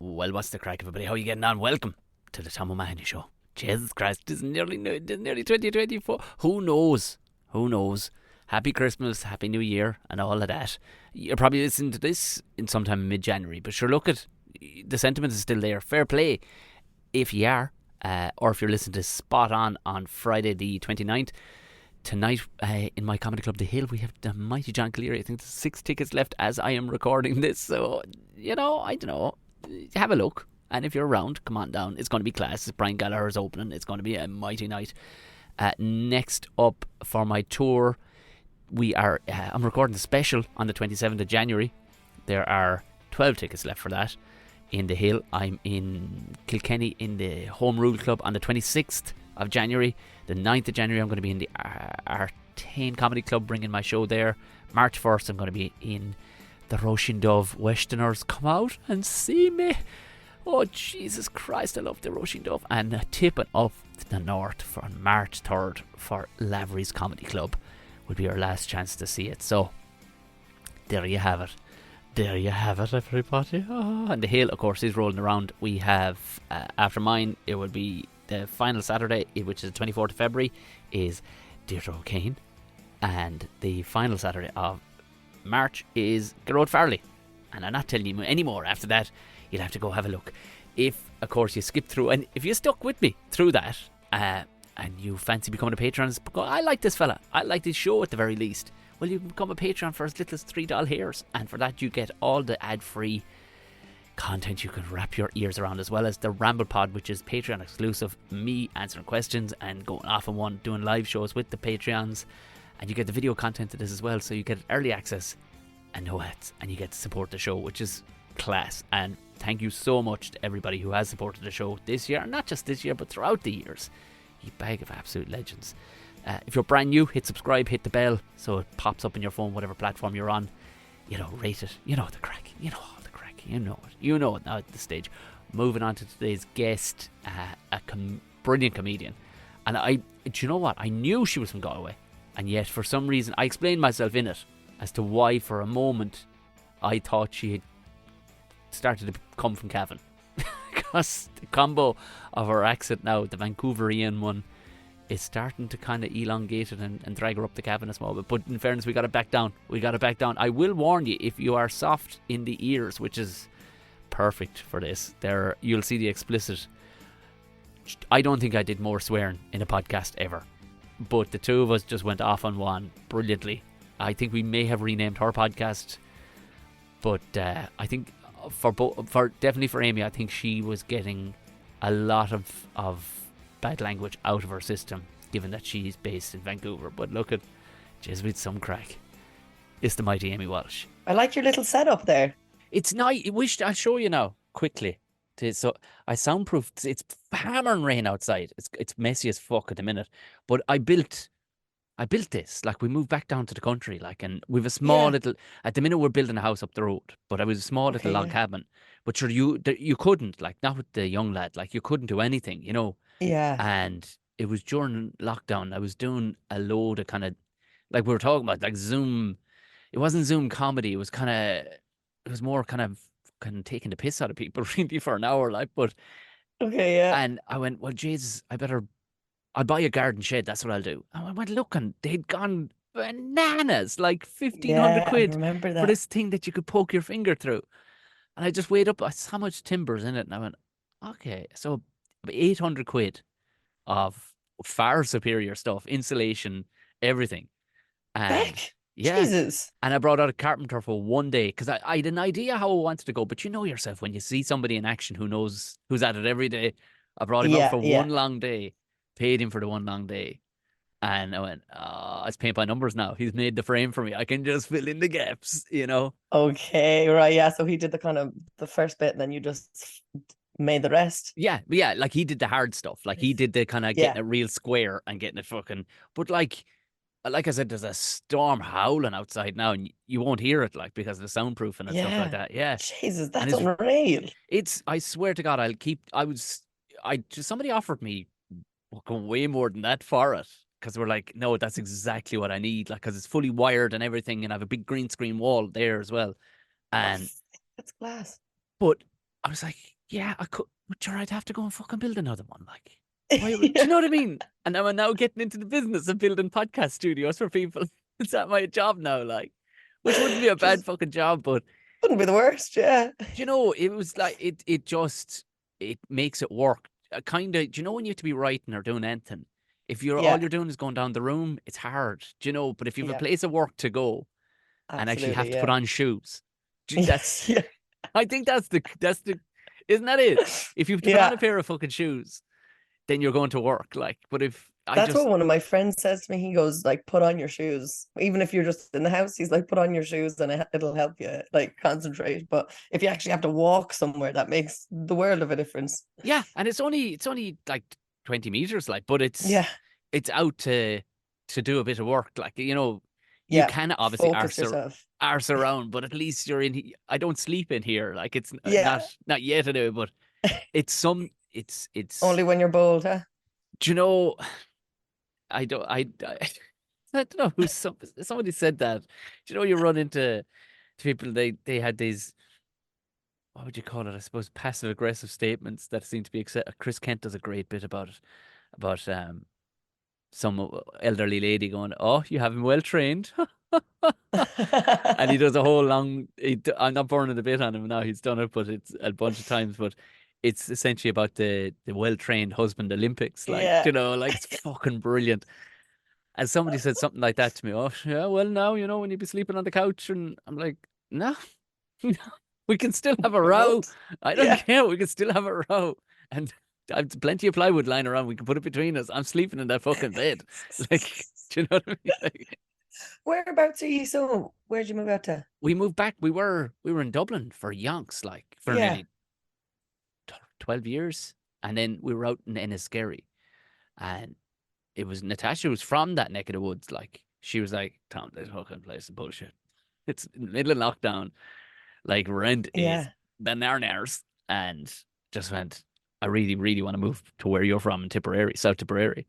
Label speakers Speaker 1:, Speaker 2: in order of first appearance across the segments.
Speaker 1: Well, what's the crack, everybody? How are you getting on? Welcome to the Tom O'Mahony Show. Jesus Christ, this is nearly 2024. Who knows? Who knows? Happy Christmas, Happy New Year, and all of that. You're probably listening to this in sometime in mid-January, but sure, look at the sentiment is still there. Fair play if you are, or if you're listening to Spot On Friday the 29th. Tonight in my comedy club, The Hill, we have the mighty John Cleary. I think there's 6 tickets left as I am recording this, so, I don't know. Have a look, and if you're around, come on down. It's going to be class. Brian Gallagher's opening. It's going to be a mighty night. Next up for my tour, I'm recording the special on the 27th of January. There are 12 tickets left for that in The Hill. I'm in Kilkenny in the Home Rule Club on the 26th of January. The 9th of January I'm going to be in the Artane Comedy Club, bringing my show there. March 1st I'm going to be in the Roisin Dove. Westerners, come out and see me. Oh, Jesus Christ, I love the Roisin Dove. And tipping up to the north for March 3rd for Lavery's Comedy Club will be our last chance to see it. So, there you have it. There you have it, everybody. Oh, and The Hill, of course, is rolling around. We have, after mine, it will be the final Saturday, which is the 24th of February, is Deirdre O'Kane. And the final Saturday of March is Gerard Farley, and I'm not telling you any more after that. You'll have to go have a look. If, of course, you skip through, and if you stuck with me through that, and you fancy becoming a patron, I like this fella, I like this show at the very least, well, you can become a patron for as little as $3 hairs, and for that you get all the ad-free content you can wrap your ears around, as well as the Ramble Pod, which is Patreon exclusive, me answering questions and going off on one, doing live shows with the Patreons. And you get the video content of this as well, so you get early access and no ads, and you get to support the show, which is class. And thank you so much to everybody who has supported the show this year, and not just this year, but throughout the years. You bag of absolute legends. If you're brand new, hit subscribe, hit the bell, so it pops up in your phone, whatever platform you're on. Rate it. You know the crack. You know all the crack. You know it. You know it now at this stage. Moving on to today's guest, brilliant comedian. And do you know what? I knew she was from Galway. And yet, for some reason, I explained myself in it as to why, for a moment, I thought she had started to come from Cavan. Because the combo of her accent now, the Vancouverian one, is starting to kind of elongate it and drag her up the Cavan a small bit. But in fairness, we got to back down. I will warn you, if you are soft in the ears, which is perfect for this, you'll see the explicit. I don't think I did more swearing in a podcast ever. But the two of us just went off on one brilliantly. I think we may have renamed her podcast, but I think definitely for Amy, I think she was getting a lot of bad language out of her system, given that she's based in Vancouver. But look at with some crack. It's the mighty Amy Walsh.
Speaker 2: I like your little setup there.
Speaker 1: It's nice. I'll show you now quickly. So I soundproofed. It's hammering rain outside. It's messy as fuck at the minute. But I built this. Like, we moved back down to the country. Like, and we've a small little. At the minute, we're building a house up the road. But I was a small little log cabin. But sure, you couldn't, like, not with the young lad. Like, you couldn't do anything,
Speaker 2: Yeah.
Speaker 1: And it was during lockdown. I was doing a load of kind of, like we were talking about, like Zoom. It wasn't Zoom comedy. It was more kind of taking the piss out of people really for an hour, like. But
Speaker 2: okay, yeah.
Speaker 1: And I went, well, Jesus, I'll buy a garden shed. That's what I'll do. And I went looking, they'd gone bananas, like 1,500 quid
Speaker 2: I remember that.
Speaker 1: for this thing that you could poke your finger through. And I just weighed up, I saw how much timber's in it, and I went, okay, so 800 quid of far superior stuff, insulation, everything.
Speaker 2: Heck,
Speaker 1: yeah.
Speaker 2: Jesus.
Speaker 1: And I brought out a carpenter for one day, because I had an idea how I wanted to go. But you know yourself, when you see somebody in action who's at it every day. I brought him out for one long day, paid him for the one long day. And I went, it's paint by numbers now. He's made the frame for me. I can just fill in the gaps,
Speaker 2: Okay, right, yeah. So he did the first bit, and then you just made the rest.
Speaker 1: Yeah, like he did the hard stuff. Like he did the kind of getting it real square and getting it fucking. But like I said, there's a storm howling outside now, and you won't hear it, like, because of the soundproofing and stuff like that. Yeah,
Speaker 2: Jesus, that's unreal.
Speaker 1: I swear to God, somebody offered me way more than that for it, because we're like, no, that's exactly what I need, like, because it's fully wired and everything, and I have a big green screen wall there as well, and
Speaker 2: that's class.
Speaker 1: But I was like, yeah, I could, but sure, I'd have to go and fucking build another one. Like, why do you
Speaker 2: Yeah.
Speaker 1: know what I mean? And I'm now getting into the business of building podcast studios for people. Is that my job now? Like, which wouldn't be a bad
Speaker 2: Just
Speaker 1: fucking job, but
Speaker 2: wouldn't be the worst, yeah.
Speaker 1: do you know, it was like it just it makes it work. Kind of, do you know when you have to be writing or doing anything? If you're all
Speaker 2: Yeah,
Speaker 1: you're doing is going down the room, it's hard, do you know? But if you have a
Speaker 2: yeah,
Speaker 1: place of work to go and actually have
Speaker 2: absolutely,
Speaker 1: to put
Speaker 2: yeah.
Speaker 1: on shoes, that's
Speaker 2: Yeah.
Speaker 1: I think that's the isn't that it? If you have to put on
Speaker 2: Yeah.
Speaker 1: a pair of fucking shoes, then you're going to work. Like, but if I
Speaker 2: That's what
Speaker 1: just
Speaker 2: one of my friends says to me. He goes, like, put on your shoes. Even if you're just in the house, he's like, put on your shoes and it'll help you like concentrate. But if you actually have to walk somewhere, that makes the world of a difference.
Speaker 1: yeah, and it's only like 20 meters, like, but
Speaker 2: Yeah.
Speaker 1: it's out to do a bit of work, like you
Speaker 2: Yeah.
Speaker 1: can obviously
Speaker 2: Focus yourself.
Speaker 1: arse around, but at least you're in. I don't sleep in here, like it's
Speaker 2: Yeah.
Speaker 1: not yet anyway, but it's some it's.
Speaker 2: Only when you're bold, huh?
Speaker 1: Do you know? I I don't know who somebody said that. Do you know you run into people they had these what would you call it? I suppose passive aggressive statements that seem to be accept. Chris Kent does a great bit about it about some elderly lady going, "Oh, you have him well trained," and he does a whole long. I'm not burning a bit on him now. He's done it, but it's a bunch of times. But it's essentially about the well trained husband Olympics. Like
Speaker 2: Yeah.
Speaker 1: like it's fucking brilliant. And somebody said something like that to me. Oh, yeah, well, now, when you be sleeping on the couch. And I'm like, no, no, we can still have a
Speaker 2: We
Speaker 1: row.
Speaker 2: won't.
Speaker 1: I don't
Speaker 2: Yeah.
Speaker 1: care. We can still have a row. And I've plenty of plywood lying around. We can put it between us. I'm sleeping in that fucking bed. Like, do you know what I mean? Like,
Speaker 2: Whereabouts are you? So where'd you move out to?
Speaker 1: we moved back. We were in Dublin for yonks, like for
Speaker 2: Yeah.
Speaker 1: nearly 12 years. And then we were out in Enniskerry. And it was Natasha was from that neck of the woods. Like, she was like, Tom, this fucking place is bullshit. It's in the middle of lockdown. Like, rent is
Speaker 2: Yeah.
Speaker 1: bananas. And just went, I really, really want to move to where you're from in Tipperary, South Tipperary.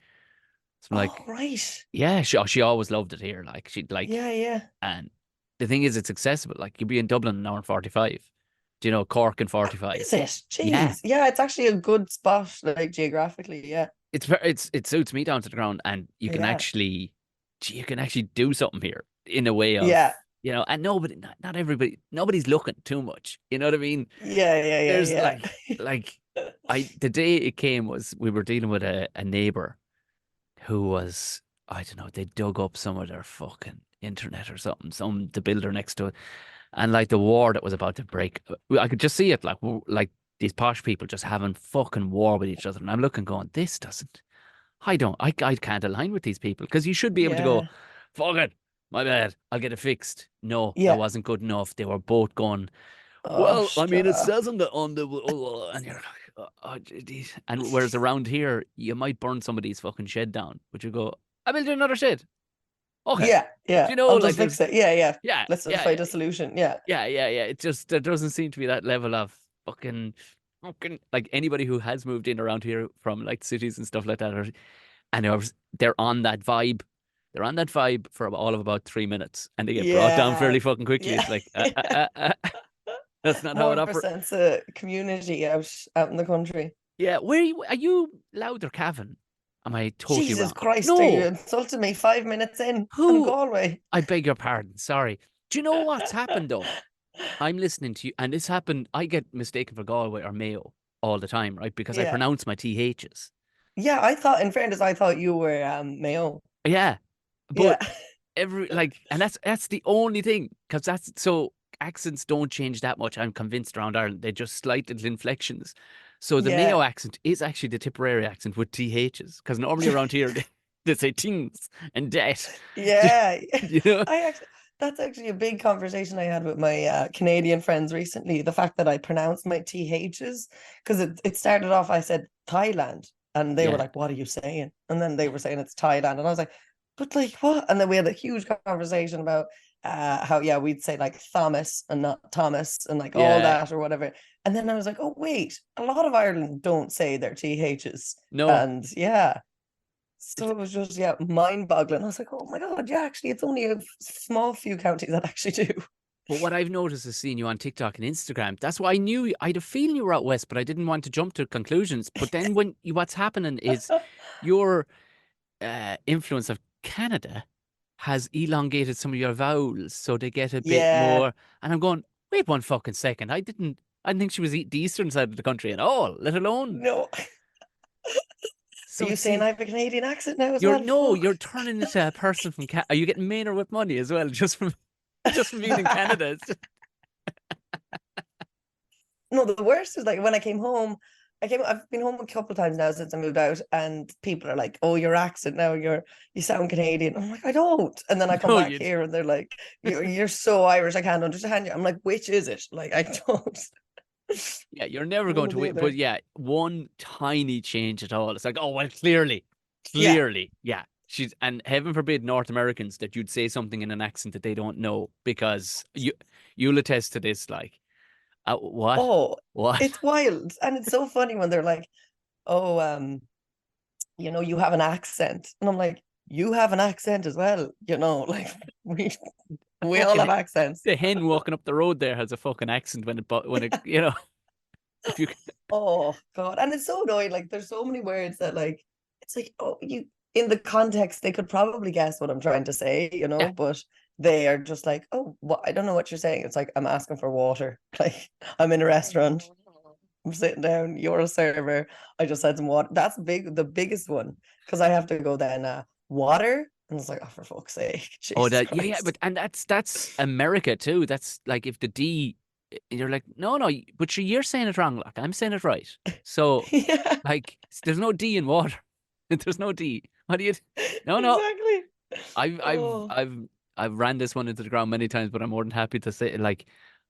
Speaker 1: So I'm
Speaker 2: Oh,
Speaker 1: like,
Speaker 2: right.
Speaker 1: yeah, she always loved it here. Like, she'd like,
Speaker 2: Yeah, yeah.
Speaker 1: and the thing is, it's accessible. Like, you'd be in Dublin an hour and 45. Do you know, Cork and 45?
Speaker 2: Is it?
Speaker 1: Yeah.
Speaker 2: Jeez. Yeah, it's actually a good spot, like geographically. Yeah.
Speaker 1: It suits me down to the ground, and
Speaker 2: Yeah.
Speaker 1: you can actually do something here in a way of
Speaker 2: Yeah.
Speaker 1: and nobody, not everybody, nobody's looking too much. You know what I mean?
Speaker 2: Yeah, yeah,
Speaker 1: There's
Speaker 2: yeah,
Speaker 1: like
Speaker 2: yeah.
Speaker 1: I the day it came was we were dealing with a neighbor who was, I don't know, they dug up some of their fucking internet or something, the builder next to it, and like the war that was about to break, I could just see it, like these posh people just having fucking war with each other, and I'm looking, going, this doesn't. I can't align with these people, because you should be able to go,
Speaker 2: Yeah.
Speaker 1: fuck it, my bad, I'll get it fixed. No, that
Speaker 2: Yeah.
Speaker 1: wasn't good enough. They were both going,
Speaker 2: Oh,
Speaker 1: well, I mean, it
Speaker 2: stop.
Speaker 1: says and you're like, geez. And whereas around here, you might burn somebody's fucking shed down, but you go, I will do another shed. Okay.
Speaker 2: Yeah,
Speaker 1: Do
Speaker 2: yeah.
Speaker 1: you know,
Speaker 2: I'll
Speaker 1: like
Speaker 2: just fix it. Yeah, yeah.
Speaker 1: yeah,
Speaker 2: Let's
Speaker 1: yeah,
Speaker 2: find a solution. Yeah.
Speaker 1: yeah. It just, there doesn't seem to be that level of fucking, like anybody who has moved in around here from like cities and stuff like that, and they're on that vibe. They're on that vibe for all of about 3 minutes, and they get brought down
Speaker 2: Yeah.
Speaker 1: fairly fucking quickly.
Speaker 2: Yeah.
Speaker 1: It's like, that's not how it
Speaker 2: More
Speaker 1: operates.
Speaker 2: sense of community out in the country.
Speaker 1: Yeah, are you Louth or Cavan? Am I totally
Speaker 2: Jesus
Speaker 1: wrong?
Speaker 2: Christ, are you
Speaker 1: No,
Speaker 2: insulting me 5 minutes in? I'm
Speaker 1: who?
Speaker 2: Galway.
Speaker 1: I beg your pardon. Sorry. Do you know what's happened though? I'm listening to you, and this happened. I get mistaken for Galway or Mayo all the time, right? Because I
Speaker 2: Yeah.
Speaker 1: pronounce my THs.
Speaker 2: Yeah, I thought, in fairness, I thought you were Mayo.
Speaker 1: Yeah,
Speaker 2: Yeah.
Speaker 1: but and that's the only thing, because that's so accents don't change that much. I'm convinced around Ireland they just slight little inflections. So the
Speaker 2: Yeah.
Speaker 1: Mayo accent is actually the Tipperary accent with THs, because normally around here they say tings and debt.
Speaker 2: Yeah.
Speaker 1: You know?
Speaker 2: That's actually a big conversation I had with my Canadian friends recently. The fact that I pronounced my THs, because it started off, I said Thailand, and they were
Speaker 1: Yeah.
Speaker 2: like, "What are you saying?" And then they were saying it's Thailand, and I was like, "But like what?" And then we had a huge conversation about how, yeah, we'd say like Thomas and not Thomas, and like all
Speaker 1: Yeah.
Speaker 2: that or whatever. And then I was like, "Oh wait, a lot of Ireland don't say their THs,"
Speaker 1: No.
Speaker 2: and yeah.
Speaker 1: It's,
Speaker 2: So it was just, yeah, mind boggling. I was like, oh my God, yeah, actually, it's only a small few counties that actually do.
Speaker 1: But what I've noticed is seeing you on TikTok and Instagram. That's why I had a feeling you were out west, but I didn't want to jump to conclusions. But then what's happening is your influence of Canada has elongated some of your vowels, so they get a bit
Speaker 2: Yeah.
Speaker 1: more. And I'm going, wait one fucking second. I didn't think she was the eastern side of the country at all, let alone.
Speaker 2: No. Are
Speaker 1: So
Speaker 2: you
Speaker 1: it
Speaker 2: saying I
Speaker 1: seems
Speaker 2: have a Canadian accent now as
Speaker 1: you're
Speaker 2: well?
Speaker 1: no,
Speaker 2: Fuck.
Speaker 1: you're turning into a person from. Are you getting Maynard with money as well, just from just from being in Canada? It's just,
Speaker 2: No, the worst is like when I came home. I've been home a couple of times now since I moved out, and people are like, "Oh, your accent now, you sound Canadian." I'm like, "I don't." And then I come
Speaker 1: no,
Speaker 2: back
Speaker 1: you.
Speaker 2: here, and they're like, "You're so Irish, I can't understand you." I'm like, "Which is it?" Like, I don't.
Speaker 1: Yeah, you're never
Speaker 2: One
Speaker 1: going
Speaker 2: or
Speaker 1: to
Speaker 2: the
Speaker 1: win. But
Speaker 2: other.
Speaker 1: yeah, one tiny change at all. It's like, oh well,
Speaker 2: Yeah,
Speaker 1: clearly, yeah. And heaven forbid North Americans that you'd say something in an accent that they don't know because you'll attest to this. Like, what,
Speaker 2: oh,
Speaker 1: what?
Speaker 2: it's wild. And it's so funny when they're like, "Oh, you have an accent." And I'm like, "You have an accent as well, like
Speaker 1: The
Speaker 2: we all have
Speaker 1: fucking
Speaker 2: accents."
Speaker 1: the hen walking up the road there has a fucking accent when it if you
Speaker 2: Oh God. And it's so annoying. Like there's so many words that like it's like, oh, you in the context, they could probably guess what I'm trying to say,
Speaker 1: yeah.
Speaker 2: but they are just like, oh, what I don't know what you're saying. It's like I'm asking for water. Like I'm in a restaurant, I'm sitting down, you're a server. I just had some water. That's the biggest one. Because I have to go then water. And it's like, oh, for fuck's sake,
Speaker 1: Oh,
Speaker 2: Jesus
Speaker 1: that yeah,
Speaker 2: Christ.
Speaker 1: but and that's America too. That's like if the D, you're like no, but you're saying it wrong. Like I'm saying it right. So
Speaker 2: Yeah,
Speaker 1: like there's no D in water. There's no D. What do you? No, no.
Speaker 2: exactly.
Speaker 1: I've I've
Speaker 2: Oh,
Speaker 1: I've I've ran this one into the ground many times, but I'm more than happy to say like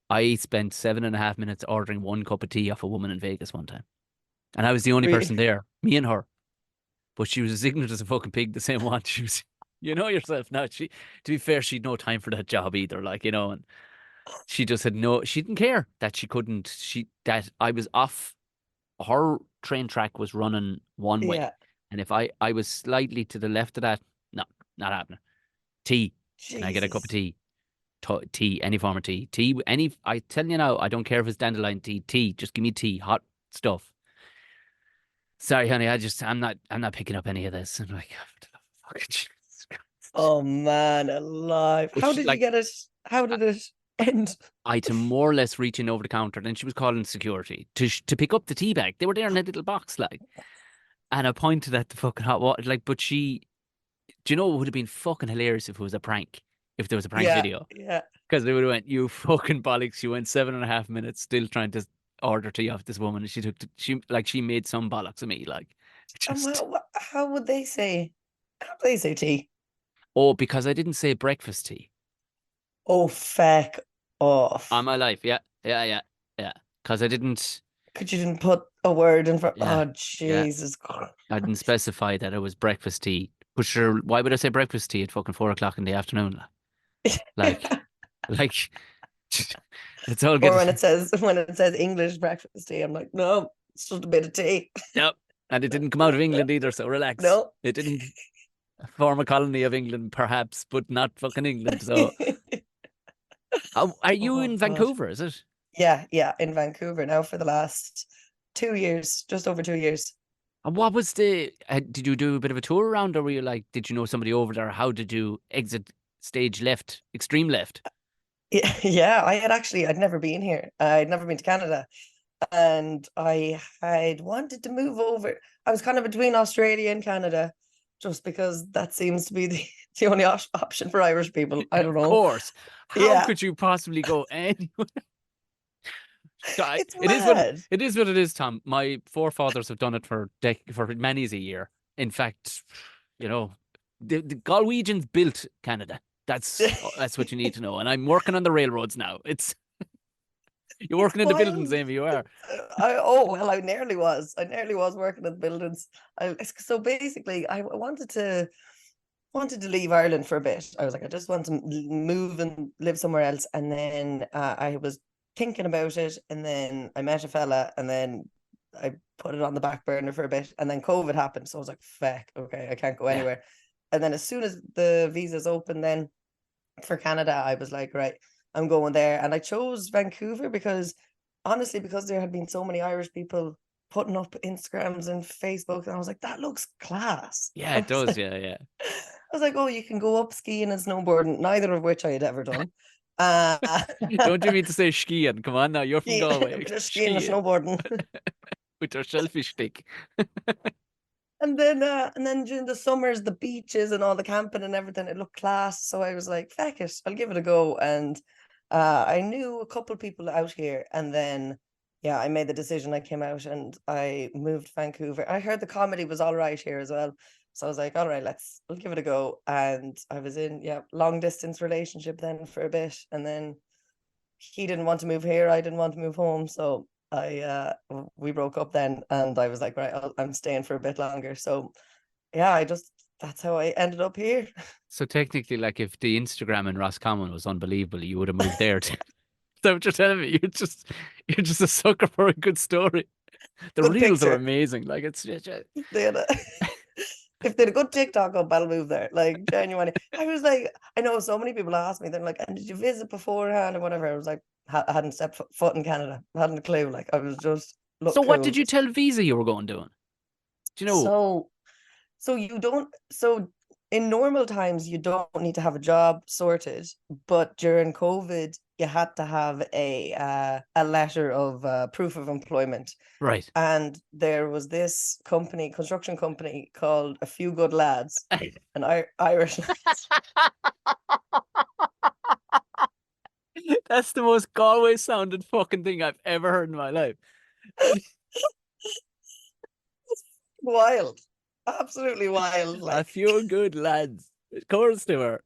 Speaker 1: I spent 7.5 minutes ordering one cup of tea off a woman in Vegas one time, and I was the only
Speaker 2: really?
Speaker 1: person there, me and her. But she was as ignorant as a fucking pig the same one. She was, you know yourself now. To be fair, she'd no time for that job either. Like and she just had no. She didn't care that she couldn't. That I was off. Her train track was running one way,
Speaker 2: Yeah.
Speaker 1: and if I was slightly to the left of that, no, not happening. Tea. Can I get a cup of
Speaker 2: Jesus.
Speaker 1: tea? Tea, any form of tea. Tea, any. I tell you now, I don't care if it's dandelion tea. Tea, just give me tea, hot stuff. Sorry, honey. I'm not picking up any of this. I'm like, fucking Jesus Christ.
Speaker 2: Oh man, alive.
Speaker 1: But
Speaker 2: How did you
Speaker 1: like,
Speaker 2: get it? How did it end?
Speaker 1: I to more or less reaching over the counter, then she was calling security to pick up the tea bag. They were there in a little box, like, and I pointed at the fucking hot water, like. But do you know, it would have been fucking hilarious if it was a prank, if there was a prank
Speaker 2: Yeah,
Speaker 1: video,
Speaker 2: yeah.
Speaker 1: because they would have went, you fucking bollocks. You went 7.5 minutes still trying to order tea off this woman, and she made some bollocks of me, like,
Speaker 2: And
Speaker 1: just
Speaker 2: how would they say? How would they say tea?
Speaker 1: oh, because I didn't say breakfast tea.
Speaker 2: Oh, feck
Speaker 1: On
Speaker 2: off.
Speaker 1: my life, yeah, yeah, yeah, yeah. Because I didn't,
Speaker 2: Could you didn't put a word in front?
Speaker 1: yeah,
Speaker 2: Oh,
Speaker 1: yeah.
Speaker 2: Jesus Christ.
Speaker 1: I didn't specify that it was breakfast tea. But sure, why would I say breakfast tea at fucking 4 o'clock in the afternoon? Like, like, it's all
Speaker 2: Or
Speaker 1: good.
Speaker 2: when it says English breakfast tea, I'm like, no, it's just a bit of tea.
Speaker 1: Yep. And it didn't come out of England either, so relax.
Speaker 2: No.
Speaker 1: It didn't form a colony of England, perhaps, but not fucking England. So, are you
Speaker 2: Oh
Speaker 1: in
Speaker 2: God.
Speaker 1: Vancouver? Is it?
Speaker 2: Yeah, yeah, in Vancouver now for the last 2 years, just over 2 years.
Speaker 1: And what was did you do a bit of a tour around, or were you like, did you know somebody over there? How did you exit stage left, extreme left?
Speaker 2: Yeah, yeah, I'd never been here. I'd never been to Canada. And I had wanted to move over. I was kind of between Australia and Canada, just because that seems to be the only option for Irish people. I don't
Speaker 1: Of
Speaker 2: know.
Speaker 1: course. How
Speaker 2: Yeah,
Speaker 1: could you possibly go anywhere?
Speaker 2: it's
Speaker 1: It is what
Speaker 2: mad.
Speaker 1: it is. What it is, Tom. My forefathers have done it for many a year. In fact, you know, the Galwegians built Canada. That's what you need to know. And I'm working on the railroads now. You're
Speaker 2: It's
Speaker 1: working in the buildings,
Speaker 2: wild.
Speaker 1: Amy. You are.
Speaker 2: Oh well, I nearly was. I nearly was working in the buildings. So basically, I wanted to leave Ireland for a bit. I was like, I just want to move and live somewhere else. And then I was thinking about it, and then I met a fella, and then I put it on the back burner for a bit, and then COVID happened. So I was like, "Feck, okay, I can't go
Speaker 1: Yeah.
Speaker 2: anywhere." And then as soon as the visas opened, then for Canada, I was like, right. I'm going there. And I chose Vancouver because honestly, because there had been so many Irish people putting up Instagrams and Facebook, and I was like, that looks class.
Speaker 1: Yeah,
Speaker 2: I
Speaker 1: it
Speaker 2: was
Speaker 1: does.
Speaker 2: like,
Speaker 1: Yeah, yeah.
Speaker 2: I was like, oh, you can go up skiing and snowboarding, neither of which I had ever done. Uh,
Speaker 1: Don't you mean to say skiing? Come on now, you're from
Speaker 2: a
Speaker 1: Galway.
Speaker 2: bit of skiing and
Speaker 1: Skiing
Speaker 2: snowboarding.
Speaker 1: with your shellfish stick.
Speaker 2: And then during the summers, the beaches and all the camping and everything, it looked class. So I was like, feck it, I'll give it a go. And I knew a couple of people out here. And then, yeah, I made the decision. I came out and I moved to Vancouver. I heard the comedy was all right here as well. So I was like, all right, we'll give it a go. And I was in, yeah, long distance relationship then for a bit. And then he didn't want to move here. I didn't want to move home. So we broke up then, and I was like, right, I'm staying for a bit longer. So yeah, that's how I ended up here.
Speaker 1: So technically, like, if the Instagram in Roscommon was unbelievable, you would have moved there too. Is that what you're telling me? You're just a sucker for a good story. The
Speaker 2: Good
Speaker 1: reels are
Speaker 2: picture.
Speaker 1: amazing. Like, it's just,
Speaker 2: They had a, if they had a good TikTok up, I'll move there. Like genuinely, I was like, I know so many people ask me, they're like, and did you visit beforehand or whatever? I was like, I hadn't stepped foot in Canada, I hadn't a clue. Like I was just
Speaker 1: so
Speaker 2: look
Speaker 1: what
Speaker 2: cool.
Speaker 1: did you tell Visa you were going doing? Do you know?
Speaker 2: So you don't, so in normal times you don't need to have a job sorted, but during COVID you had to have a letter of proof of employment.
Speaker 1: Right.
Speaker 2: And there was this company, construction company called A Few Good Lads, an Irish.
Speaker 1: That's the most Galway sounding fucking thing I've ever heard in my life.
Speaker 2: Wild, absolutely wild.
Speaker 1: A
Speaker 2: Like
Speaker 1: few good lads. Of course they were.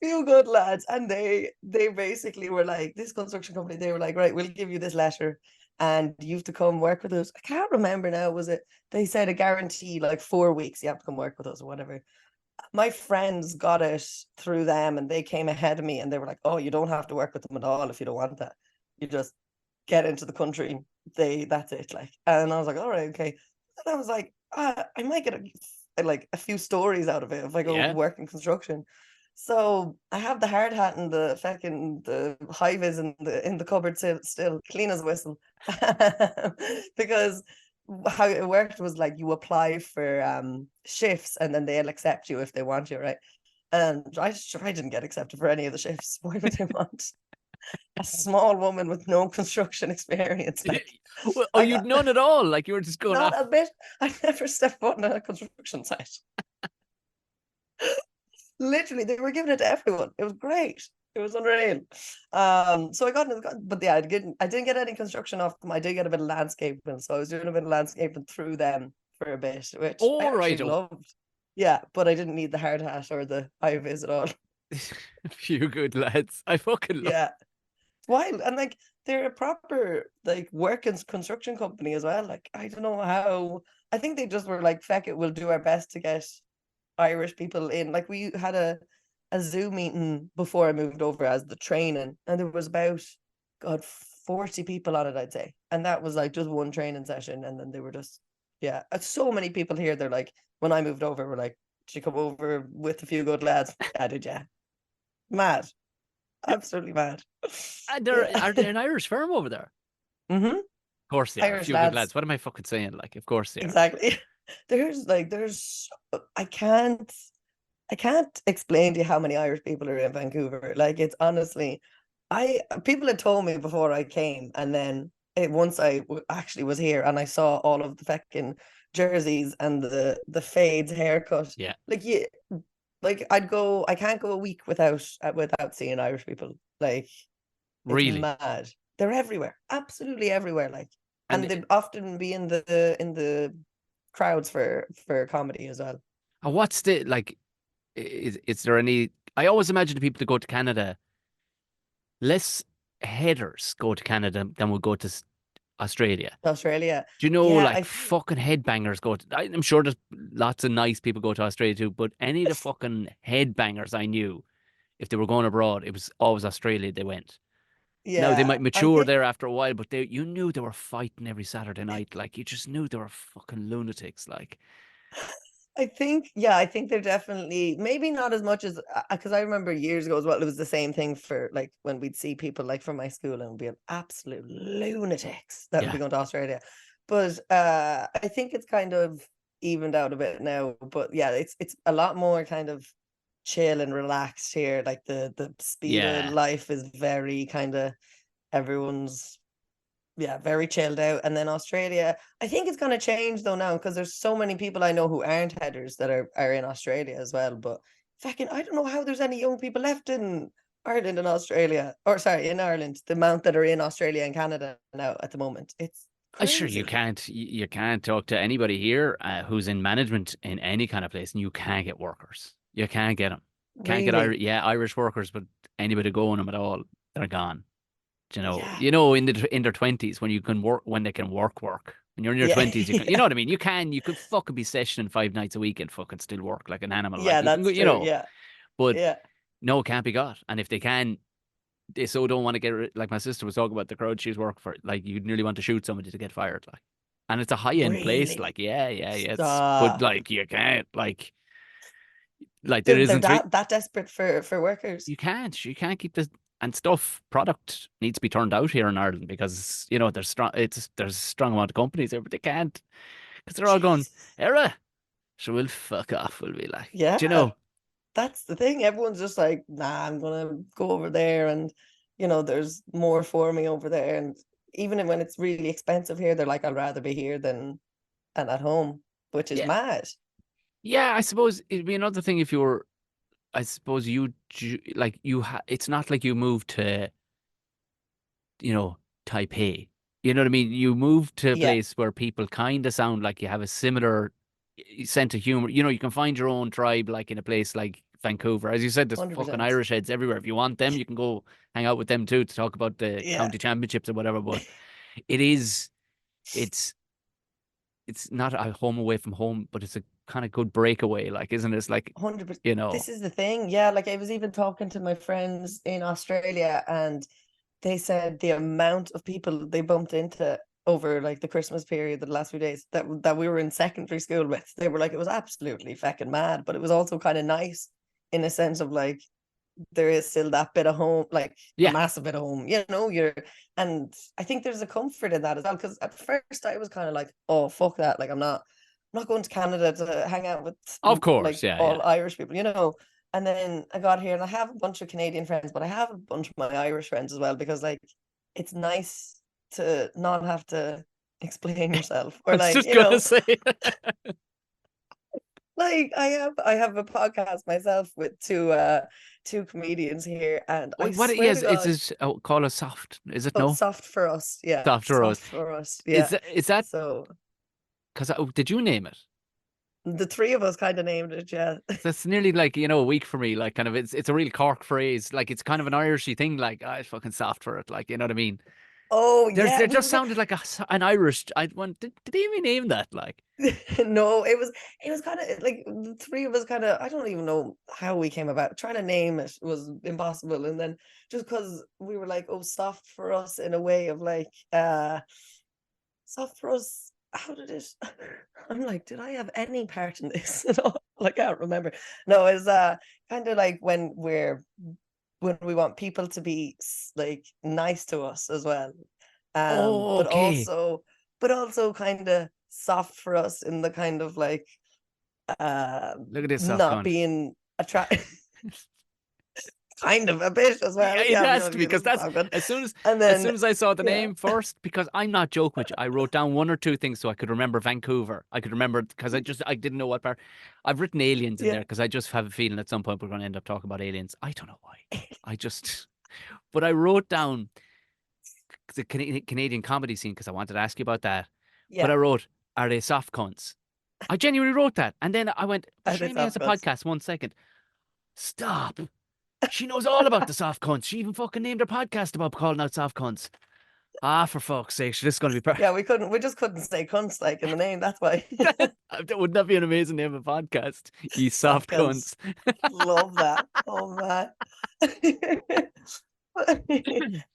Speaker 2: Few Good Lads, and they basically were like, this construction company, they were like, right, we'll give you this letter and you have to come work with us. I can't remember now, was it, they said a guarantee like 4 weeks you have to come work with us or whatever. My friends got it through them and they came ahead of me and they were like, oh, you don't have to work with them at all if you don't want that. You just get into the country. That's it. Like, and I was like, all right, okay. And I was like, I might get like a few stories out of it if I go
Speaker 1: Yeah.
Speaker 2: work in construction. So I have the hard hat and the high vis in the cupboard still clean as a whistle. Because how it worked was like you apply for shifts and then they'll accept you if they want you, right? And I didn't get accepted for any of the shifts. Why would they want a small woman with no construction experience? Like
Speaker 1: Well, oh,
Speaker 2: I
Speaker 1: you'd
Speaker 2: got
Speaker 1: none at all. Like, you were just going
Speaker 2: not
Speaker 1: off.
Speaker 2: a bit. I never stepped foot on a construction site. Literally, they were giving it to everyone. It was great. It was unreal. So I but yeah, I didn't get any construction off them. I did get a bit of landscaping, so I was doing a bit of landscaping through them for a bit, which I
Speaker 1: All
Speaker 2: actually
Speaker 1: right. Oh,
Speaker 2: loved. Yeah, but I didn't need the hard hat or the high vis at all.
Speaker 1: a few good lads. I fucking love.
Speaker 2: Yeah, it's wild, and like they're a proper like working construction company as well. Like I don't know how. I think they just were like, "Feck it, we'll do our best to get Irish people in." Like we had a Zoom meeting before I moved over as the training, and there was about God 40 people on it, I'd say, and that was like just one training session, and then they were just yeah. So many people here. They're like, when I moved over, we're like, "Did you come over with a few good lads?" I did, yeah. Mad, absolutely mad. Yeah.
Speaker 1: Are they an Irish firm over there?
Speaker 2: Mm-hmm.
Speaker 1: Of course they are. A
Speaker 2: Irish
Speaker 1: few good
Speaker 2: lads,
Speaker 1: lads. What am I fucking saying? Like, of course they are.
Speaker 2: exactly. There's I can't explain to you how many Irish people are in Vancouver. Like it's honestly, I people had told me before I came, and then once actually was here and I saw all of the fucking jerseys and the fades haircut.
Speaker 1: Yeah.
Speaker 2: Like yeah, like I can't go a week without seeing Irish people. Like it's
Speaker 1: Really.
Speaker 2: mad. They're everywhere, absolutely everywhere. Like,
Speaker 1: And
Speaker 2: and they often be in the crowds for comedy as well.
Speaker 1: what's the like? Is there any? I always imagine the people that go to Canada, less headers go to Canada than would go to Australia.
Speaker 2: Australia.
Speaker 1: Do you know,
Speaker 2: Yeah,
Speaker 1: like, fucking headbangers go to? I'm sure there's lots of nice people go to Australia too, but any of the fucking headbangers I knew, if they were going abroad, it was always Australia they went. Now they
Speaker 2: yeah,
Speaker 1: might
Speaker 2: I
Speaker 1: mature
Speaker 2: think
Speaker 1: there after a while, but you knew they were fighting every Saturday night. Like, you just knew they were fucking lunatics. Like,
Speaker 2: I think, yeah, I think they're definitely maybe not as much as because I remember years ago as well. It was the same thing for like when we'd see people like from my school and be absolute lunatics that would
Speaker 1: Yeah.
Speaker 2: be going to Australia. But I think it's kind of evened out a bit now. But yeah, it's a lot more kind of chill and relaxed here. Like the speed of
Speaker 1: Yeah.
Speaker 2: life is very kind of everyone's yeah, very chilled out. And then Australia, I think it's going to change though now because there's so many people I know who aren't headers that are in Australia as well. But fucking, I don't know how there's any young people left in Ireland and Australia, or sorry, in Ireland. The amount that are in Australia and Canada now at the moment, it's
Speaker 1: Sure, you
Speaker 2: crazy.
Speaker 1: can't you can't talk to anybody here who's in management in any kind of place, and you can't get workers. You can't get them. Can't get
Speaker 2: Really,
Speaker 1: Irish workers, but anybody go on them at all, they're gone.
Speaker 2: yeah,
Speaker 1: In their twenties when you can work when they can work. When you're in your
Speaker 2: yeah,
Speaker 1: twenties, you can, you
Speaker 2: yeah,
Speaker 1: know what I mean. You could fucking be sessioning 5 nights a week and fucking still work like an animal. Like
Speaker 2: yeah.
Speaker 1: you can go,
Speaker 2: That's true. Yeah,
Speaker 1: but
Speaker 2: yeah,
Speaker 1: no, it can't be got. And if they can, they so don't want to like my sister was talking about the crowd she's worked for. Like you nearly want to shoot somebody to get fired. Like, and it's a high end place.
Speaker 2: really.
Speaker 1: Like, yeah. It's but
Speaker 2: Stop.
Speaker 1: like you can't like there
Speaker 2: They're
Speaker 1: isn't three.
Speaker 2: that desperate for workers.
Speaker 1: You can't keep this and stuff. Product needs to be turned out here in Ireland because there's strong. There's a strong amount of companies there, but they can't because they're all going
Speaker 2: Jesus.
Speaker 1: era. So we'll fuck off. We'll be like, do you
Speaker 2: Yeah.
Speaker 1: know?
Speaker 2: That's the thing. Everyone's just like, nah, I'm gonna go over there and there's more for me over there. And even when it's really expensive here, they're like, I'd rather be here than at home, which is
Speaker 1: Yeah,
Speaker 2: mad.
Speaker 1: yeah. I suppose it'd be another thing if you were. I suppose it's not like you moved to you know Taipei. You know what I mean? You move to a
Speaker 2: Yeah,
Speaker 1: place where people kind of sound like you have a similar sense of humor. You can find your own tribe like in a place like Vancouver. As you said, there's fucking
Speaker 2: 100%.
Speaker 1: Irish heads everywhere. If you want them, you can go hang out with them too to talk about the
Speaker 2: Yeah,
Speaker 1: county championships or whatever. But it is, it's, it's not a home away from home, but it's a kind of good breakaway. Like, isn't it? It's like,
Speaker 2: 100%.
Speaker 1: you know,
Speaker 2: This is the thing. Yeah, like I was even talking to my friends in Australia and they said the amount of people they bumped into over like the Christmas period, the last few days that we were in secondary school with, they were like, it was absolutely fucking mad, but it was also kind of nice in a sense of like there is still that bit of home, like a
Speaker 1: yeah,
Speaker 2: massive bit of home, and I think there's a comfort in that as well. Because at first I was kind of like, oh fuck that, like I'm not going to Canada to hang out with
Speaker 1: of course,
Speaker 2: like
Speaker 1: yeah, yeah.
Speaker 2: all Irish people. And then I got here and I have a bunch of Canadian friends, but I have a bunch of my Irish friends as well because like it's nice to not have to explain yourself
Speaker 1: I
Speaker 2: or
Speaker 1: was
Speaker 2: like,
Speaker 1: just gonna say.
Speaker 2: like I have a podcast myself with two comedians here and I
Speaker 1: Wait, what?
Speaker 2: swear to
Speaker 1: Yes, it's
Speaker 2: God,
Speaker 1: is call us soft. Is it
Speaker 2: oh,
Speaker 1: no
Speaker 2: soft for us. Yeah,
Speaker 1: soft rose?
Speaker 2: soft for us.
Speaker 1: Is
Speaker 2: Yeah.
Speaker 1: that
Speaker 2: So
Speaker 1: because did you name it?
Speaker 2: the three of us kind of named it, yeah.
Speaker 1: That's nearly like a week for me. Like kind of it's a real Cork phrase. Like it's kind of an Irishy thing. Like it's fucking soft for it. Like you know what I mean?
Speaker 2: Oh
Speaker 1: There's
Speaker 2: yeah,
Speaker 1: there
Speaker 2: we
Speaker 1: just
Speaker 2: were
Speaker 1: sounded like an Irish. I want did they even name that? Like
Speaker 2: no, it was kind of like the three of us kind of I don't even know how we came about trying to name it was impossible. And then just because we were like, oh, soft for us in a way of like soft for us. How did it? I'm like, did I have any part in this at all? I can't remember. No, it's kind of like when we want people to be like nice to us as well,
Speaker 1: oh
Speaker 2: but
Speaker 1: okay.
Speaker 2: also kind of soft for us in the kind of like
Speaker 1: Look at this soft
Speaker 2: not
Speaker 1: cunt.
Speaker 2: being attracted. Kind of a bit as
Speaker 1: Yeah,
Speaker 2: well.
Speaker 1: it
Speaker 2: Yeah,
Speaker 1: has to be
Speaker 2: this
Speaker 1: because
Speaker 2: is
Speaker 1: that's
Speaker 2: so good.
Speaker 1: as soon as
Speaker 2: And
Speaker 1: as
Speaker 2: then
Speaker 1: soon as I saw the
Speaker 2: yeah,
Speaker 1: name first, because I'm not joking with you, I wrote down one or two things so I could remember Vancouver. I could remember because I didn't know what part. I've written aliens in there
Speaker 2: yeah,
Speaker 1: because I just have a feeling at some point we're going to end up talking about aliens. I don't know why. I just, but I wrote down the Canadian comedy scene because I wanted to ask you about that. But
Speaker 2: yeah.
Speaker 1: I wrote, are they soft cunts? I genuinely wrote that, and then I went, but
Speaker 2: And
Speaker 1: sure,
Speaker 2: it's
Speaker 1: Amy has
Speaker 2: soft
Speaker 1: a
Speaker 2: goods.
Speaker 1: podcast. 1 second, stop. She knows all about the soft cunts. She even fucking named her podcast about calling out soft cunts. Ah, for fuck's sake, this is going to be
Speaker 2: Yeah, we just couldn't say cunts like in the name. That's why.
Speaker 1: Wouldn't that be an amazing name of a podcast? You
Speaker 2: Soft
Speaker 1: soft
Speaker 2: cunts.
Speaker 1: cunts.
Speaker 2: Love that. Oh man.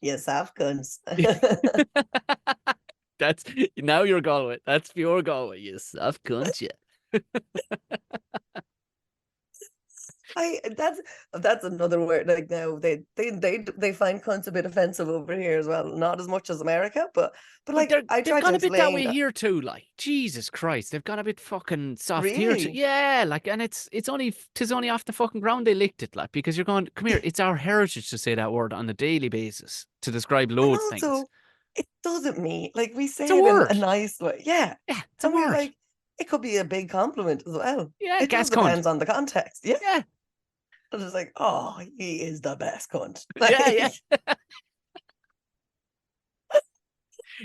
Speaker 2: Yeah, soft cunts.
Speaker 1: That's now you're Galway. That's pure Galway. You soft cunt, yeah.
Speaker 2: I that's another word. Like now they find cunts a bit offensive over here as well. Not as much as America, but
Speaker 1: But
Speaker 2: like I
Speaker 1: they've
Speaker 2: tried to
Speaker 1: gone a bit that
Speaker 2: explain.
Speaker 1: way here too. Like Jesus Christ, they've gone a bit fucking soft here too.
Speaker 2: Really,
Speaker 1: Yeah, like, and tis only off the fucking ground they licked it, like, because you're going, come here. It's our heritage to say that word on a daily basis to describe
Speaker 2: and
Speaker 1: loads of things.
Speaker 2: also it doesn't mean like we
Speaker 1: It's a
Speaker 2: say it in a
Speaker 1: word.
Speaker 2: nice way. Yeah,
Speaker 1: Yeah, it's a
Speaker 2: and we
Speaker 1: word.
Speaker 2: like it could be a big compliment as well.
Speaker 1: Yeah,
Speaker 2: It
Speaker 1: gas
Speaker 2: just
Speaker 1: cunt.
Speaker 2: depends on the context. Yeah,
Speaker 1: Yeah,
Speaker 2: it's just like, oh, he is the best cunt.
Speaker 1: yeah,
Speaker 2: Like,
Speaker 1: yeah.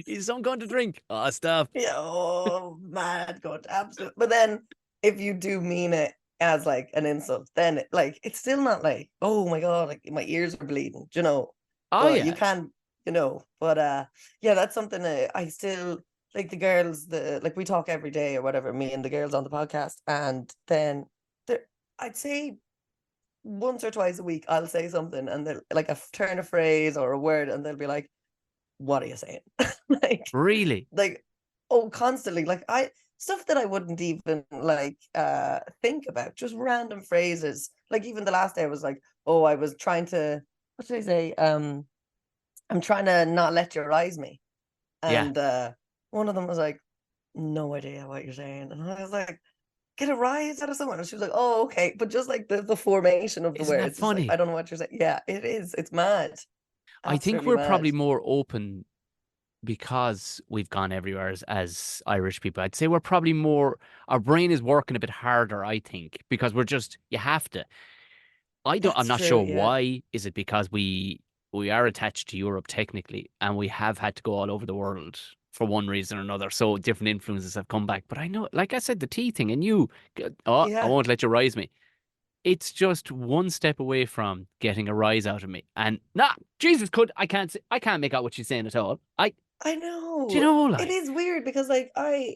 Speaker 1: He's some going to drink. Oh, stop.
Speaker 2: yeah, oh, mad cunt, absolute. But then if you do mean it as like an insult, then like it's still not like, oh my god, like my ears are bleeding, you know.
Speaker 1: Oh
Speaker 2: But you
Speaker 1: yeah,
Speaker 2: can, you know. But yeah, that's something I still like the girls. The like we talk every day or whatever. Me and the girls on the podcast, and then there, I'd say once or twice a week I'll say something, and they'll like a turn of phrase or a word, and they'll be like, "What are you saying?" like
Speaker 1: really?
Speaker 2: like oh constantly like I stuff that I wouldn't even like think about, just random phrases. Like even the last day I was like, oh, I was trying to, what did I say, I'm trying to not let you rise me.
Speaker 1: Yeah.
Speaker 2: And one of them was like, no idea what you're saying. And I was like, get a rise out of someone. And she was like, oh, okay. But just like the formation of the
Speaker 1: Isn't that
Speaker 2: words, it's like, I
Speaker 1: funny?
Speaker 2: don't know what you're saying. Yeah, it is. It's mad.
Speaker 1: I think
Speaker 2: Absolutely
Speaker 1: we're
Speaker 2: mad.
Speaker 1: probably more open because we've gone everywhere as Irish people. I'd say we're probably more, our brain is working a bit harder, I think, because we're just, you have to. I'm
Speaker 2: That's
Speaker 1: not
Speaker 2: true.
Speaker 1: sure
Speaker 2: Yeah.
Speaker 1: why. Is it because we are attached to Europe technically, and we have had to go all over the world for one reason or another. So different influences have come back. But I know, like I said, the tea thing, and I
Speaker 2: Yeah.
Speaker 1: won't let you rise me. It's just one step away from getting a rise out of me. And nah, Jesus could, I can't make out what she's saying at all.
Speaker 2: I
Speaker 1: Do you
Speaker 2: know.
Speaker 1: know,
Speaker 2: It
Speaker 1: like,
Speaker 2: is weird because like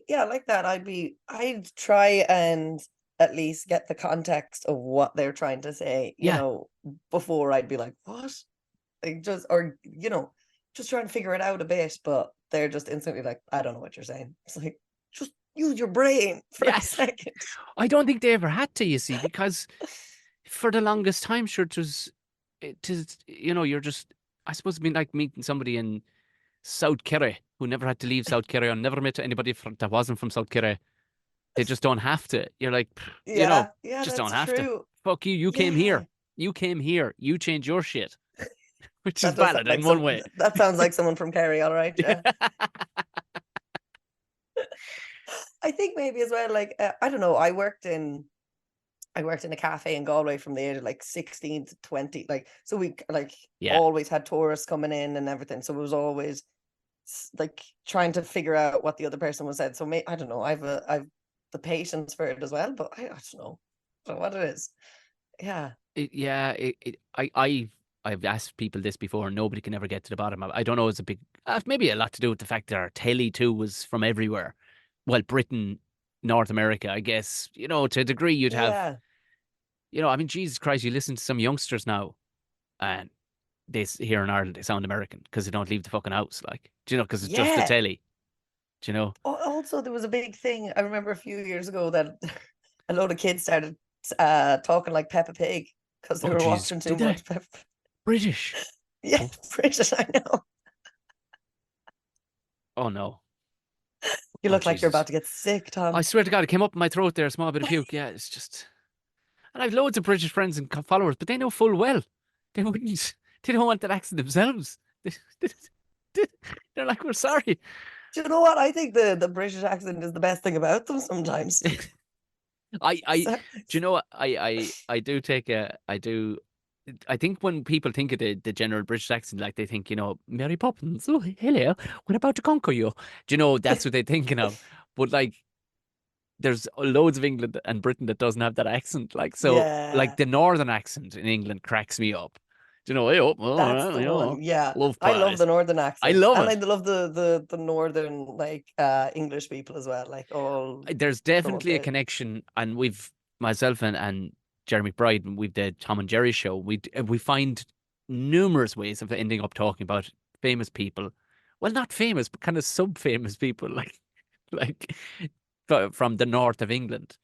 Speaker 2: yeah, like that I'd try and at least get the context of what they're trying to say, you
Speaker 1: yeah,
Speaker 2: know, before I'd be like, what? Like just or you know, just trying to figure it out a bit, but they're just instantly like, I don't know what you're saying. It's like just use your brain for a
Speaker 1: yeah.
Speaker 2: second.
Speaker 1: I don't think they ever had to, you see, because for the longest time, sure, you're just, I suppose it'd be like meeting somebody in South Kerry who never had to leave South Kerry. I never met anybody that wasn't from South Kerry. They just don't have to. You're like,
Speaker 2: Yeah, yeah,
Speaker 1: just don't
Speaker 2: that's
Speaker 1: have to.
Speaker 2: true.
Speaker 1: Fuck you. You came
Speaker 2: Yeah.
Speaker 1: here. You came here. You change your shit, which is
Speaker 2: That does
Speaker 1: valid in
Speaker 2: like
Speaker 1: one
Speaker 2: some
Speaker 1: way.
Speaker 2: that sounds like someone from Kerry, all right, yeah. I think maybe as well, like I don't know. I worked in a cafe in Galway from the age of like 16 to 20. Like so we like
Speaker 1: Yeah.
Speaker 2: always had tourists coming in and everything. So it was always like trying to figure out what the other person was said. So I don't know. I've the patience for it as well, but I don't know. I don't know what it is. Yeah.
Speaker 1: Yeah. I've asked people this before, and nobody can ever get to the bottom of it. I don't know. It's a big, maybe a lot to do with the fact that our telly too was from everywhere. Well, Britain, North America, I guess. To a degree, you'd have.
Speaker 2: Yeah.
Speaker 1: I mean, Jesus Christ, you listen to some youngsters now, and here in Ireland they sound American because they don't leave the fucking house. Like, because it's just the
Speaker 2: Yeah.
Speaker 1: telly. Do you know?
Speaker 2: Also, there was a big thing. I remember a few years ago that a load of kids started talking like Peppa Pig because they
Speaker 1: Oh,
Speaker 2: were
Speaker 1: Jesus,
Speaker 2: watching too
Speaker 1: did they?
Speaker 2: much Peppa.
Speaker 1: British.
Speaker 2: Yeah,
Speaker 1: Oh,
Speaker 2: British, I know.
Speaker 1: oh no.
Speaker 2: You
Speaker 1: Oh,
Speaker 2: look like you're about
Speaker 1: Jesus.
Speaker 2: to get sick,
Speaker 1: I
Speaker 2: Tom.
Speaker 1: swear to God, it came up in my throat there, a small bit of puke. Yeah, it's just. And I've loads of British friends and followers, but they know full well they wouldn't. They don't want that accent themselves. They're like, we're sorry.
Speaker 2: Do you know what? I think the British accent is the best thing about them sometimes.
Speaker 1: I,
Speaker 2: So,
Speaker 1: do you know what? I do take a, I do. I think when people think of the general British accent, like they think, Mary Poppins, oh, hello, we're about to conquer you. Do you know, that's what they're thinking of. But like, there's loads of England and Britain that doesn't have that accent. Like, so, like
Speaker 2: yeah,
Speaker 1: the northern accent in England cracks me up. Do you know, hey,
Speaker 2: that's the one. Yeah.
Speaker 1: love
Speaker 2: I love the
Speaker 1: pies.
Speaker 2: northern
Speaker 1: I
Speaker 2: accent.
Speaker 1: love
Speaker 2: And I
Speaker 1: it.
Speaker 2: love the northern like English people as well. Like all
Speaker 1: There's
Speaker 2: the ones
Speaker 1: definitely a
Speaker 2: that
Speaker 1: connection, and myself and Jeremy McBride, and we've the Tom and Jerry show. We find numerous ways of ending up talking about famous people. Well, not famous, but kind of sub-famous people, like from the north of England,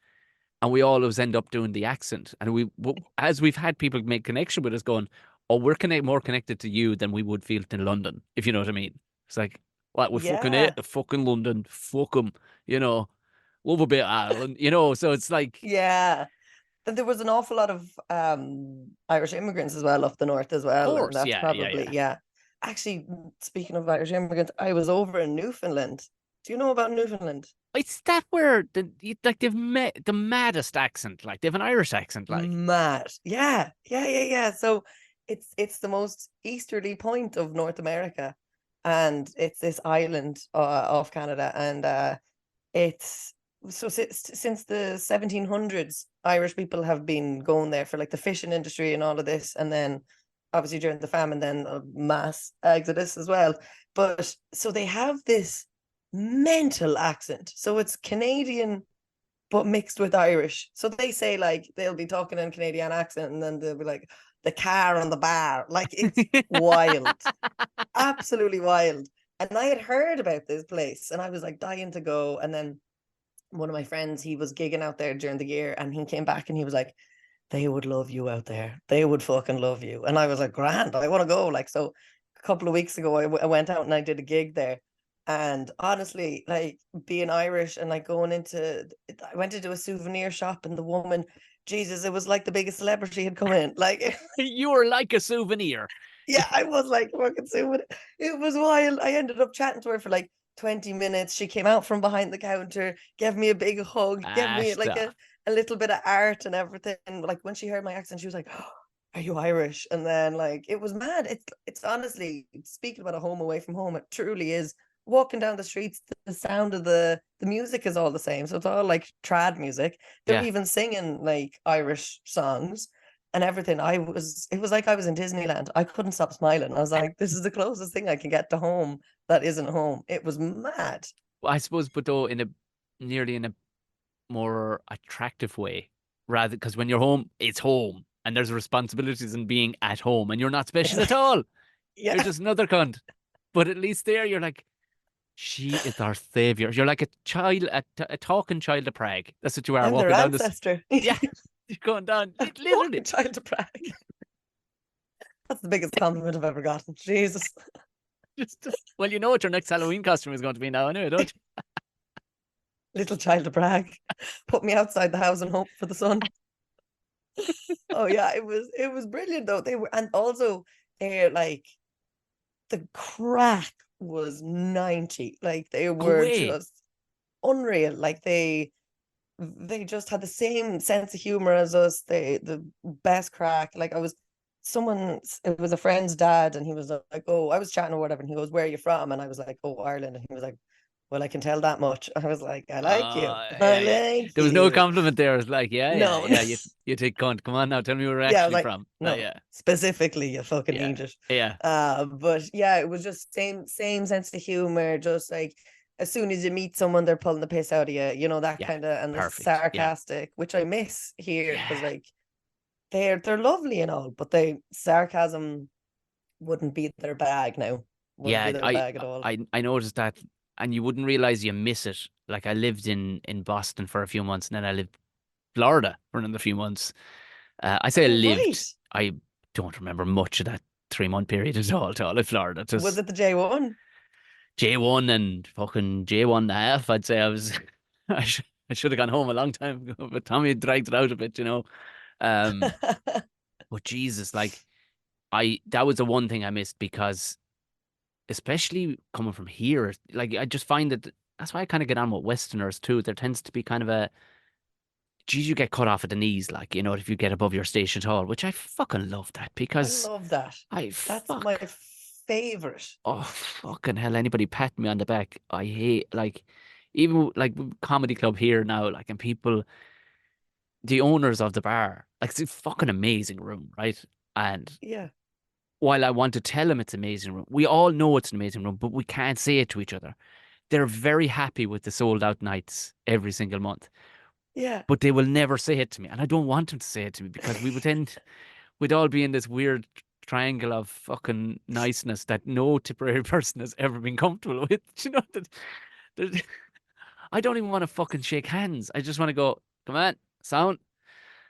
Speaker 1: and we always end up doing the accent. And as we've had people make connection with us, going, "Oh, we're more connected to you than we would feel in London," if you know what I mean. It's like, what we fucking
Speaker 2: Yeah.
Speaker 1: hate the fucking London, fuck 'em, you know. Love a bit of Ireland, you know. So it's like,
Speaker 2: Yeah. And there was an awful lot of Irish immigrants as well up the north as
Speaker 1: of
Speaker 2: well. And
Speaker 1: course,
Speaker 2: that's
Speaker 1: yeah, yeah,
Speaker 2: probably,
Speaker 1: yeah.
Speaker 2: yeah. Actually, speaking of Irish immigrants, I was over in Newfoundland. Do you know about Newfoundland?
Speaker 1: It's that where like the maddest accent, like they've an Irish accent, like.
Speaker 2: Mad. Yeah. Yeah, yeah, yeah. So it's the most easterly point of North America. And it's this island off Canada. And it's so since the 1700s, Irish people have been going there for like the fishing industry and all of this, and then obviously during the famine, then a mass exodus as well. But so they have this mental accent. So it's Canadian but mixed with Irish. So they say like they'll be talking in Canadian accent, and then they'll be like the car on the bar. Like it's wild, absolutely wild. And I had heard about this place, and I was like dying to go. And then one of my friends, he was gigging out there during the year, and he came back and he was like, they would love you out there. They would fucking love you. And I was like, grand, I want to go. Like, so a couple of weeks ago, I went out and I did a gig there. And honestly, like being Irish and like going into, I went to do a souvenir shop, and the woman, Jesus, it was like the biggest celebrity had come in. Like,
Speaker 1: You were like a souvenir.
Speaker 2: yeah, I was like fucking souvenir. It was wild. I ended up chatting to her for like 20 minutes. She came out from behind the counter, gave me a big hug, gave me like
Speaker 1: Stop.
Speaker 2: a little bit of art and everything. Like when she heard my accent, she was like, oh, are you Irish? And then like it was mad. It's honestly, speaking about a home away from home, it truly is. Walking down the streets, the sound of the music is all the same. So it's all like trad music. They're
Speaker 1: Yeah.
Speaker 2: even singing like Irish songs and everything. It was like I was in Disneyland. I couldn't stop smiling. I was like, this is the closest thing I can get to home that isn't home. It was mad.
Speaker 1: Well, I suppose, but though nearly in a more attractive way, rather because when you're home, it's home, and there's responsibilities in being at home, and you're not special at all. You're
Speaker 2: Yeah.
Speaker 1: just another cunt. But at least there, you're like, she is our savior. You're like a child, a talking child of Prague. That's what you are
Speaker 2: I'm their
Speaker 1: walking down this.
Speaker 2: ancestor.
Speaker 1: Yeah, you're going down literally.
Speaker 2: Walking child of Prague. That's the biggest compliment I've ever gotten. Jesus.
Speaker 1: Well, you know what your next Halloween costume is going to be now, anyway, don't
Speaker 2: Little child of Prague. Put me outside the house and hope for the sun. Oh yeah, it was brilliant though. They were, and also they're like the crack was 90. Like they
Speaker 1: you? Go
Speaker 2: were
Speaker 1: away.
Speaker 2: just unreal. Like they just had the same sense of humor as us. They the best crack. Like I was it was a friend's dad, and he was like, oh, I was chatting or whatever, and he goes, where are you from? And I was like, oh, Ireland. And he was like, well, I can tell that much. I was like, I like you. I
Speaker 1: Yeah, yeah.
Speaker 2: like
Speaker 1: There was no
Speaker 2: you.
Speaker 1: compliment there. It was like, yeah, yeah,
Speaker 2: No.
Speaker 1: yeah. You take cunt. Come on now, tell me where you're
Speaker 2: Yeah, I was
Speaker 1: actually
Speaker 2: like,
Speaker 1: from.
Speaker 2: no,
Speaker 1: Yeah,
Speaker 2: specifically, you fucking
Speaker 1: yeah,
Speaker 2: idiot.
Speaker 1: yeah,
Speaker 2: But yeah, it was just same sense of humor. Just like as soon as you meet someone, they're pulling the piss out of you, that
Speaker 1: yeah.
Speaker 2: kind of, and the
Speaker 1: Perfect. Yeah,
Speaker 2: sarcastic, which I miss here because
Speaker 1: yeah,
Speaker 2: like they're lovely and all, but they sarcasm wouldn't be their bag now. Wouldn't be
Speaker 1: yeah.
Speaker 2: their
Speaker 1: I,
Speaker 2: bag at all.
Speaker 1: I noticed that, and you wouldn't realize you miss it. Like I lived in Boston for a few months, and then I lived Florida for another few months. I say I
Speaker 2: Oh, right.
Speaker 1: lived. I don't remember much of that 3 month period at all. At all in Florida,
Speaker 2: Was
Speaker 1: just
Speaker 2: it the J1?
Speaker 1: J1 and fucking J1 and a half. I'd say I was. I should have gone home a long time ago, but Tommy dragged it out a bit, you know. Um, but Jesus, like that was the one thing I missed because, especially coming from here, like I just find that that's why I kind of get on with Westerners too. There tends to be kind of a, geez, you get cut off at the knees, like if you get above your station at all, which I fucking love that
Speaker 2: I
Speaker 1: because
Speaker 2: love that.
Speaker 1: I
Speaker 2: That's my
Speaker 1: fuck,
Speaker 2: favorite.
Speaker 1: oh fucking hell, anybody pat me on the back, I hate like. Even like comedy club here now, like and people, the owners of the bar, like it's a fucking amazing room, right? And
Speaker 2: Yeah.
Speaker 1: while I want to tell them it's an amazing room, we all know it's an amazing room, but we can't say it to each other. They're very happy with the sold out nights every single month,
Speaker 2: Yeah.
Speaker 1: but they will never say it to me. And I don't want them to say it to me because we'd all be in this weird triangle of fucking niceness that no Tipperary person has ever been comfortable with. You know, that I don't even want to fucking shake hands. I just want to go, come on, sound.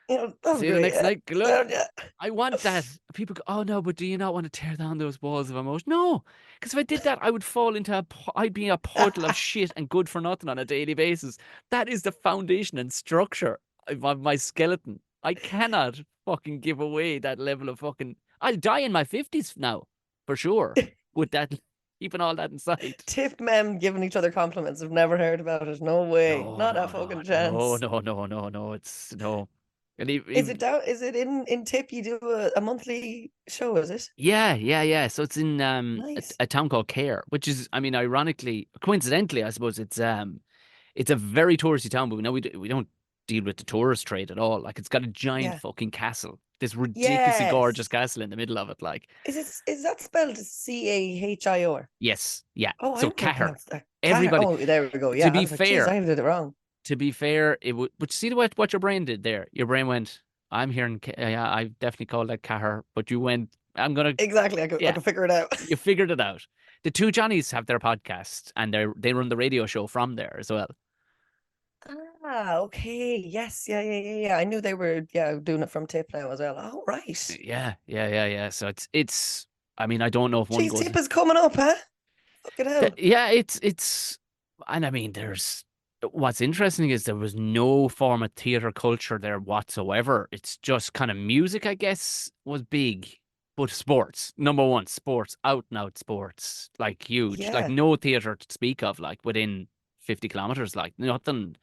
Speaker 2: That's
Speaker 1: See you the
Speaker 2: great.
Speaker 1: next
Speaker 2: Yeah.
Speaker 1: night. Good luck.
Speaker 2: So, yeah.
Speaker 1: I want that. People go, oh no, but do you not want to tear down those walls of emotion? No, because if I did that, I would fall into I'd be a puddle of shit and good for nothing on a daily basis. That is the foundation and structure of my skeleton. I cannot fucking give away that level of fucking. I'll die in my 50s now, for sure, with that, keeping all that inside.
Speaker 2: Tip men giving each other compliments. I've never heard about it. No way.
Speaker 1: No,
Speaker 2: Not a
Speaker 1: no, no,
Speaker 2: fucking
Speaker 1: no,
Speaker 2: chance.
Speaker 1: no, no, no, no. It's no. And
Speaker 2: Is it down? Is it in Tip? You do a monthly show, is it?
Speaker 1: yeah, yeah, yeah. So it's in
Speaker 2: Nice.
Speaker 1: a town called Care, which is, I mean, ironically, coincidentally, I suppose it's a very touristy town, but we don't deal with the tourist trade at all. Like it's got a giant
Speaker 2: Yeah.
Speaker 1: fucking castle, this ridiculously gorgeous
Speaker 2: Yes.
Speaker 1: castle in the middle of it. Like,
Speaker 2: Is that spelled Cahir?
Speaker 1: yes, yeah.
Speaker 2: Oh, I
Speaker 1: So
Speaker 2: don't
Speaker 1: Cahir,
Speaker 2: pronounce that.
Speaker 1: everybody.
Speaker 2: Oh, there we go.
Speaker 1: To
Speaker 2: Yeah, I
Speaker 1: be
Speaker 2: was like, geez,
Speaker 1: fair,
Speaker 2: I did it wrong.
Speaker 1: it would. But see what your brain did there. Your brain went, I'm hearing, yeah, I definitely called that Cahir, but you went, I'm gonna,
Speaker 2: Exactly. I
Speaker 1: yeah.
Speaker 2: could figure it out.
Speaker 1: You figured it out. The two Johnnies have their podcast and they run the radio show from there as well.
Speaker 2: Ah, okay. Yes. Yeah, yeah, yeah, yeah. I knew they were, yeah, doing it from Tip now as well. Oh, right.
Speaker 1: Yeah, yeah, yeah, yeah. So it's I mean, I don't know if one
Speaker 2: Geez,
Speaker 1: goes
Speaker 2: Tip is coming up, huh? Fucking hell.
Speaker 1: yeah, it's and I mean there's what's interesting is there was no form of theater culture there whatsoever. It's just kind of music, I guess, was big. But sports, number one, sports, out and out sports, like huge, like
Speaker 2: Yeah.
Speaker 1: no theater to speak of, like within 50 kilometers, like nothing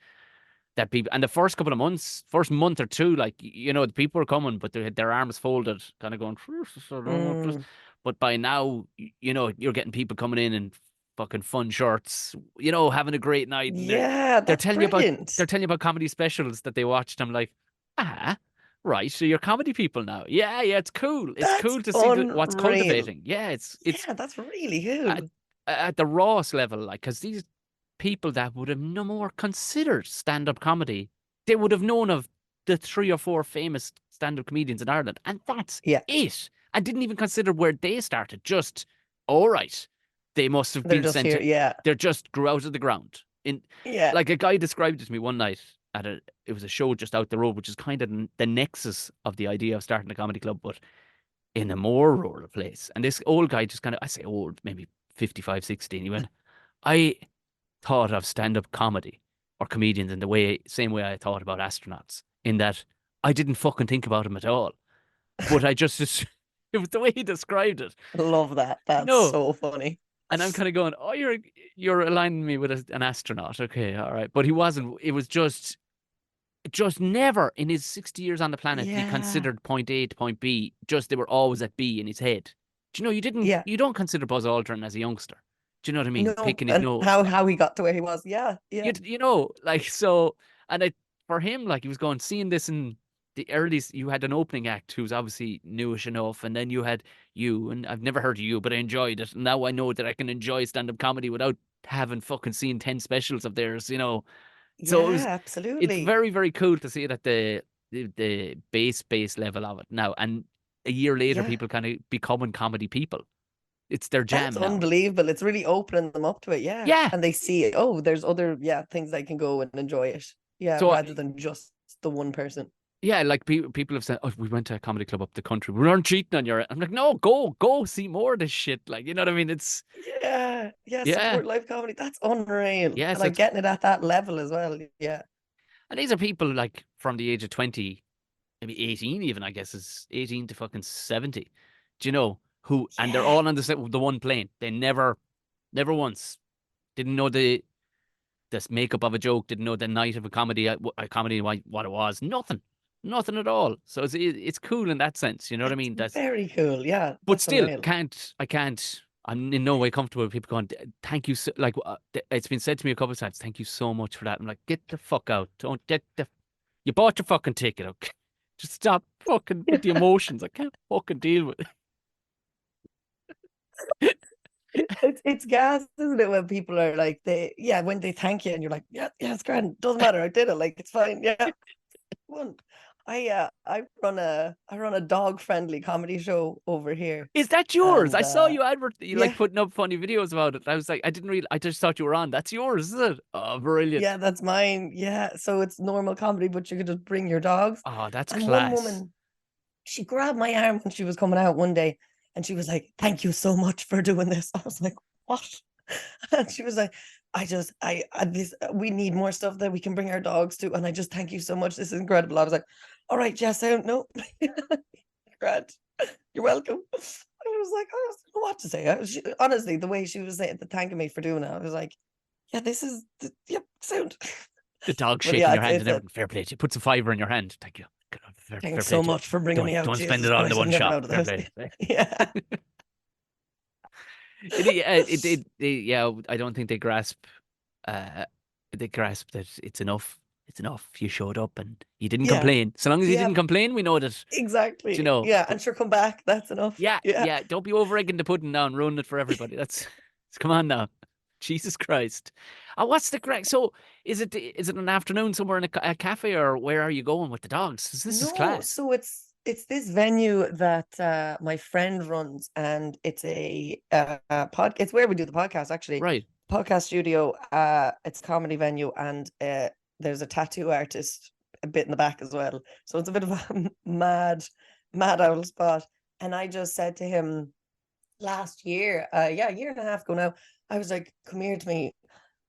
Speaker 1: that people and the first couple of months, first month or two, like the people were coming, but they had their arms folded, kind of going.
Speaker 2: Mm,
Speaker 1: But by now, you're getting people coming in fucking fun shirts, having a great night, and
Speaker 2: yeah,
Speaker 1: they're
Speaker 2: that's
Speaker 1: telling you about
Speaker 2: brilliant.
Speaker 1: they're telling you about comedy specials that they watched. I'm like, ah, right, so you're comedy people now. Yeah, yeah, it's cool. It's
Speaker 2: That's
Speaker 1: cool to see what's
Speaker 2: unreal.
Speaker 1: cultivating. Yeah, it's
Speaker 2: Yeah, that's really
Speaker 1: at,
Speaker 2: cool.
Speaker 1: at the rawest level, like, because these people that would have no more considered stand-up comedy, they would have known of the three or four famous stand-up comedians in Ireland, and that's
Speaker 2: Yeah,
Speaker 1: it. And didn't even consider where they started. Just, all right, they must have
Speaker 2: they're
Speaker 1: been
Speaker 2: just
Speaker 1: sent
Speaker 2: here.
Speaker 1: to.
Speaker 2: Yeah,
Speaker 1: They just grew out of the ground.
Speaker 2: yeah,
Speaker 1: Like a guy described it to me one night it was a show just out the road, which is kind of the nexus of the idea of starting a comedy club, but in a more rural place. And this old guy just kind of, I say old, maybe 55, 60, and he went, I thought of stand-up comedy or comedians in the same way I thought about astronauts, in that I didn't fucking think about them at all. But I just it was the way he described it.
Speaker 2: love that.
Speaker 1: You
Speaker 2: That's
Speaker 1: know,
Speaker 2: so funny.
Speaker 1: and I'm kind of going, oh, you're aligning me with an astronaut. Okay, all right. But he wasn't. It was just never in his 60 years on the planet did he
Speaker 2: Yeah,
Speaker 1: considered point A to point B. Just they were always at B in his head. Do you know
Speaker 2: yeah.
Speaker 1: you don't consider Buzz Aldrin as a youngster. Do you know what I mean?
Speaker 2: No,
Speaker 1: Picking his
Speaker 2: and
Speaker 1: nose.
Speaker 2: how he got to where he was. Yeah, yeah,
Speaker 1: Like so, and for him, like he was going seeing this in the early. You had an opening act who's obviously newish enough, and then you had you, and I've never heard of you, but I enjoyed it. And now I know that I can enjoy stand up comedy without having fucking seen 10 specials of theirs. So
Speaker 2: yeah.
Speaker 1: it's
Speaker 2: Absolutely.
Speaker 1: very very cool to see it at the base level of it now, and a year later,
Speaker 2: Yeah,
Speaker 1: people kind of becoming comedy people. It's their
Speaker 2: that's
Speaker 1: jam now.
Speaker 2: unbelievable. It's really opening them up to it. Yeah,
Speaker 1: Yeah.
Speaker 2: and they see, oh, there's other, yeah, things they can go and enjoy it. Yeah,
Speaker 1: So
Speaker 2: rather than just the one person.
Speaker 1: yeah, like people have said, "Oh, we went to a comedy club up the country. We weren't cheating on your." I'm like, "No, go see more of this shit." Like, you know what I mean? It's
Speaker 2: Yeah, yeah.
Speaker 1: yeah,
Speaker 2: Support live comedy. That's unreal.
Speaker 1: yeah.
Speaker 2: And
Speaker 1: So
Speaker 2: like
Speaker 1: it's
Speaker 2: getting it at that level as well. Yeah,
Speaker 1: and these are people like from the age of 20, maybe 18, even I guess is 18 to fucking 70. Do you know who? And they're
Speaker 2: yeah.
Speaker 1: all on the one plane. They never once didn't know this makeup of a joke. Didn't know the night of a comedy what it was. Nothing at all. So it's cool in that sense. You know what I
Speaker 2: That's
Speaker 1: mean? That's
Speaker 2: very cool. Yeah,
Speaker 1: but
Speaker 2: that's
Speaker 1: still
Speaker 2: unreal.
Speaker 1: I can't. I'm in no way comfortable with people going, thank you so, like it's been said to me a couple of times, thank you so much for that. I'm like, get the fuck out. Don't get the you bought your fucking ticket, okay? Just stop fucking with the emotions. I can't fucking deal with it.
Speaker 2: It's gas, isn't it? When people are like when they thank you and you're like, yeah, yeah, it's grand. Doesn't matter. I did it. Like it's fine. Yeah. One. I run a dog friendly comedy show over here,
Speaker 1: Is that yours?
Speaker 2: and
Speaker 1: I saw you like
Speaker 2: yeah,
Speaker 1: putting up funny videos about it. I was like, I just thought you were on. That's yours, is it? Oh, brilliant.
Speaker 2: yeah, that's mine. Yeah, so it's normal comedy, but you could just bring your dogs.
Speaker 1: Oh, that's
Speaker 2: And one
Speaker 1: class.
Speaker 2: woman, she grabbed my arm when she was coming out one day, and she was like, "Thank you so much for doing this." I was like, "What?" And she was like, this, we need more stuff that we can bring our dogs to, and I just thank you so much. This is incredible." I was like, "All right, Jess, I don't know." Grant, you're welcome. I was like, I don't know what to say. Honestly, the way she was saying, thanking me for doing it, I was like, yeah, this is, yep, sound.
Speaker 1: The dog
Speaker 2: But
Speaker 1: shaking
Speaker 2: yeah,
Speaker 1: your hand
Speaker 2: it's
Speaker 1: and
Speaker 2: a
Speaker 1: everything. Fair play to you. Put some fiver in your hand. Thank you. Fair
Speaker 2: thanks
Speaker 1: play
Speaker 2: so
Speaker 1: to you.
Speaker 2: much for bringing me out.
Speaker 1: Don't spend it
Speaker 2: Jesus
Speaker 1: all in the
Speaker 2: Christ,
Speaker 1: one
Speaker 2: I'm never
Speaker 1: shot.
Speaker 2: out of the
Speaker 1: Fair
Speaker 2: house.
Speaker 1: play.
Speaker 2: Yeah.
Speaker 1: Yeah, I don't think uh, they grasp that it's enough. It's enough. You showed up and you didn't
Speaker 2: Yeah.
Speaker 1: complain. So long as you
Speaker 2: Yeah.
Speaker 1: didn't complain, we know that, you
Speaker 2: Exactly.
Speaker 1: know.
Speaker 2: Yeah.
Speaker 1: But
Speaker 2: And sure, come back. That's enough.
Speaker 1: yeah,
Speaker 2: Yeah.
Speaker 1: yeah, don't be over egging the pudding now and ruining it for everybody. Come on now. Jesus Christ. What's the crack? So is it an afternoon somewhere in a cafe, or where are you going with the dogs? 'Cause this is
Speaker 2: No,
Speaker 1: class.
Speaker 2: so it's this venue that my friend runs, and it's a pod. It's where we do the podcast, actually.
Speaker 1: Right.
Speaker 2: Podcast studio. It's a comedy venue, and there's a tattoo artist a bit in the back as well. So it's a bit of a mad owl spot. And I just said to him last year, yeah, a year and a half ago now, I was like, "Come here to me.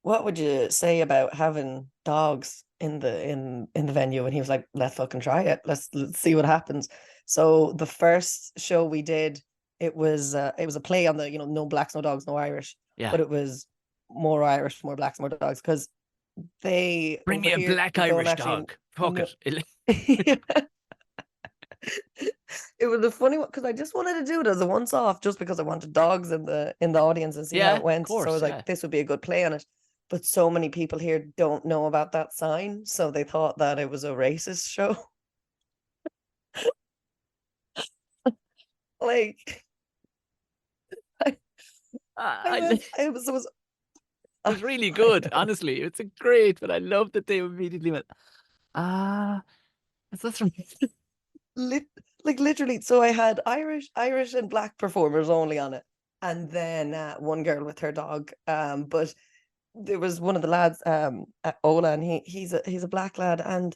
Speaker 2: What would you say about having dogs in the venue?" And he was like, "Let's fucking try it. Let's see what happens." So the first show we did, it was a play on the, no blacks, no dogs, no Irish,
Speaker 1: Yeah.
Speaker 2: but it was more Irish, more blacks, more dogs, because they
Speaker 1: Bring
Speaker 2: over
Speaker 1: me a
Speaker 2: here
Speaker 1: black
Speaker 2: don't
Speaker 1: Irish
Speaker 2: actually
Speaker 1: dog. Fuck
Speaker 2: know.
Speaker 1: it.
Speaker 2: It was a funny one because I just wanted to do it as a once off, just because I wanted dogs in the audience and see how
Speaker 1: Yeah,
Speaker 2: it
Speaker 1: of
Speaker 2: went. So I
Speaker 1: course,
Speaker 2: was like,
Speaker 1: yeah.
Speaker 2: this would be a good play on it. But so many people here don't know about that sign, so they thought that it was a racist show. Like I, I
Speaker 1: I,
Speaker 2: went, it was
Speaker 1: It was really
Speaker 2: I
Speaker 1: good,
Speaker 2: know.
Speaker 1: honestly. It's a great, but I love that they immediately went, ah, that's right.
Speaker 2: Lit, like literally. So I had Irish and black performers only on it, and then one girl with her dog. But there was one of the lads, Ola, and he's a black lad, and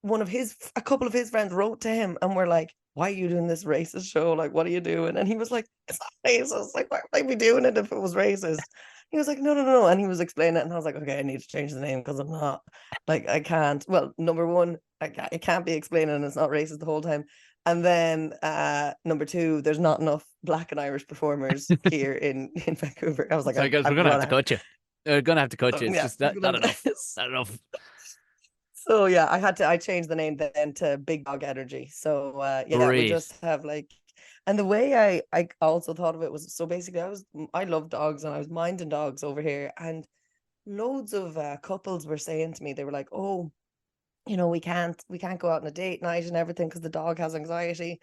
Speaker 2: a couple of his friends wrote to him and were like, "Why are you doing this racist show? Like, what are you doing?" And he was like, "It's not racist. Like, why would I be doing it if it was racist?" He was like, "No, no, no," and he was explaining it, and I was like, "Okay, I need to change the name because I'm not, like, I can't. Well, number one, I can't be explaining and it's not racist the whole time." And then number two, there's not enough black and Irish performers here in Vancouver. I was like,
Speaker 1: So, guys, we're
Speaker 2: I'm
Speaker 1: gonna have to
Speaker 2: gonna,
Speaker 1: cut you. We're gonna have to cut you. It's
Speaker 2: yeah,
Speaker 1: just
Speaker 2: we're
Speaker 1: not
Speaker 2: gonna have
Speaker 1: enough.
Speaker 2: this.
Speaker 1: Not enough.
Speaker 2: So yeah, I changed the name then to Big Dog Energy. So yeah, we
Speaker 1: Great.
Speaker 2: just have like, and the way I also thought of it was, so basically I love dogs and I was minding dogs over here, and loads of couples were saying to me, they were like, "Oh, we can't go out on a date night and everything because the dog has anxiety,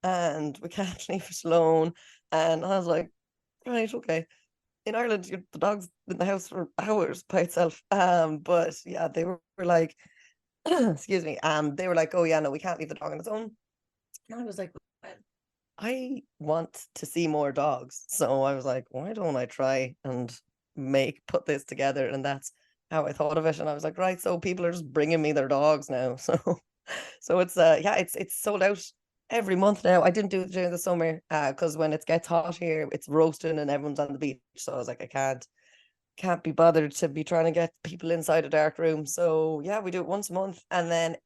Speaker 2: and we can't leave it alone." And I was like, right, okay. In Ireland, the dog's in the house for hours by itself. But yeah, they were like, excuse me, they were like, "Oh yeah, no, we can't leave the dog on its own." And I was like, "Well, I want to see more dogs." So I was like, why don't I try and put this together? And that's how I thought of it. And I was like, right, so people are just bringing me their dogs now. So it's yeah, it's sold out every month now. I didn't do it during the summer because when it gets hot here, it's roasting and everyone's on the beach. So I was like, I can't be bothered to be trying to get people inside a dark room. So yeah, we do it once a month, and then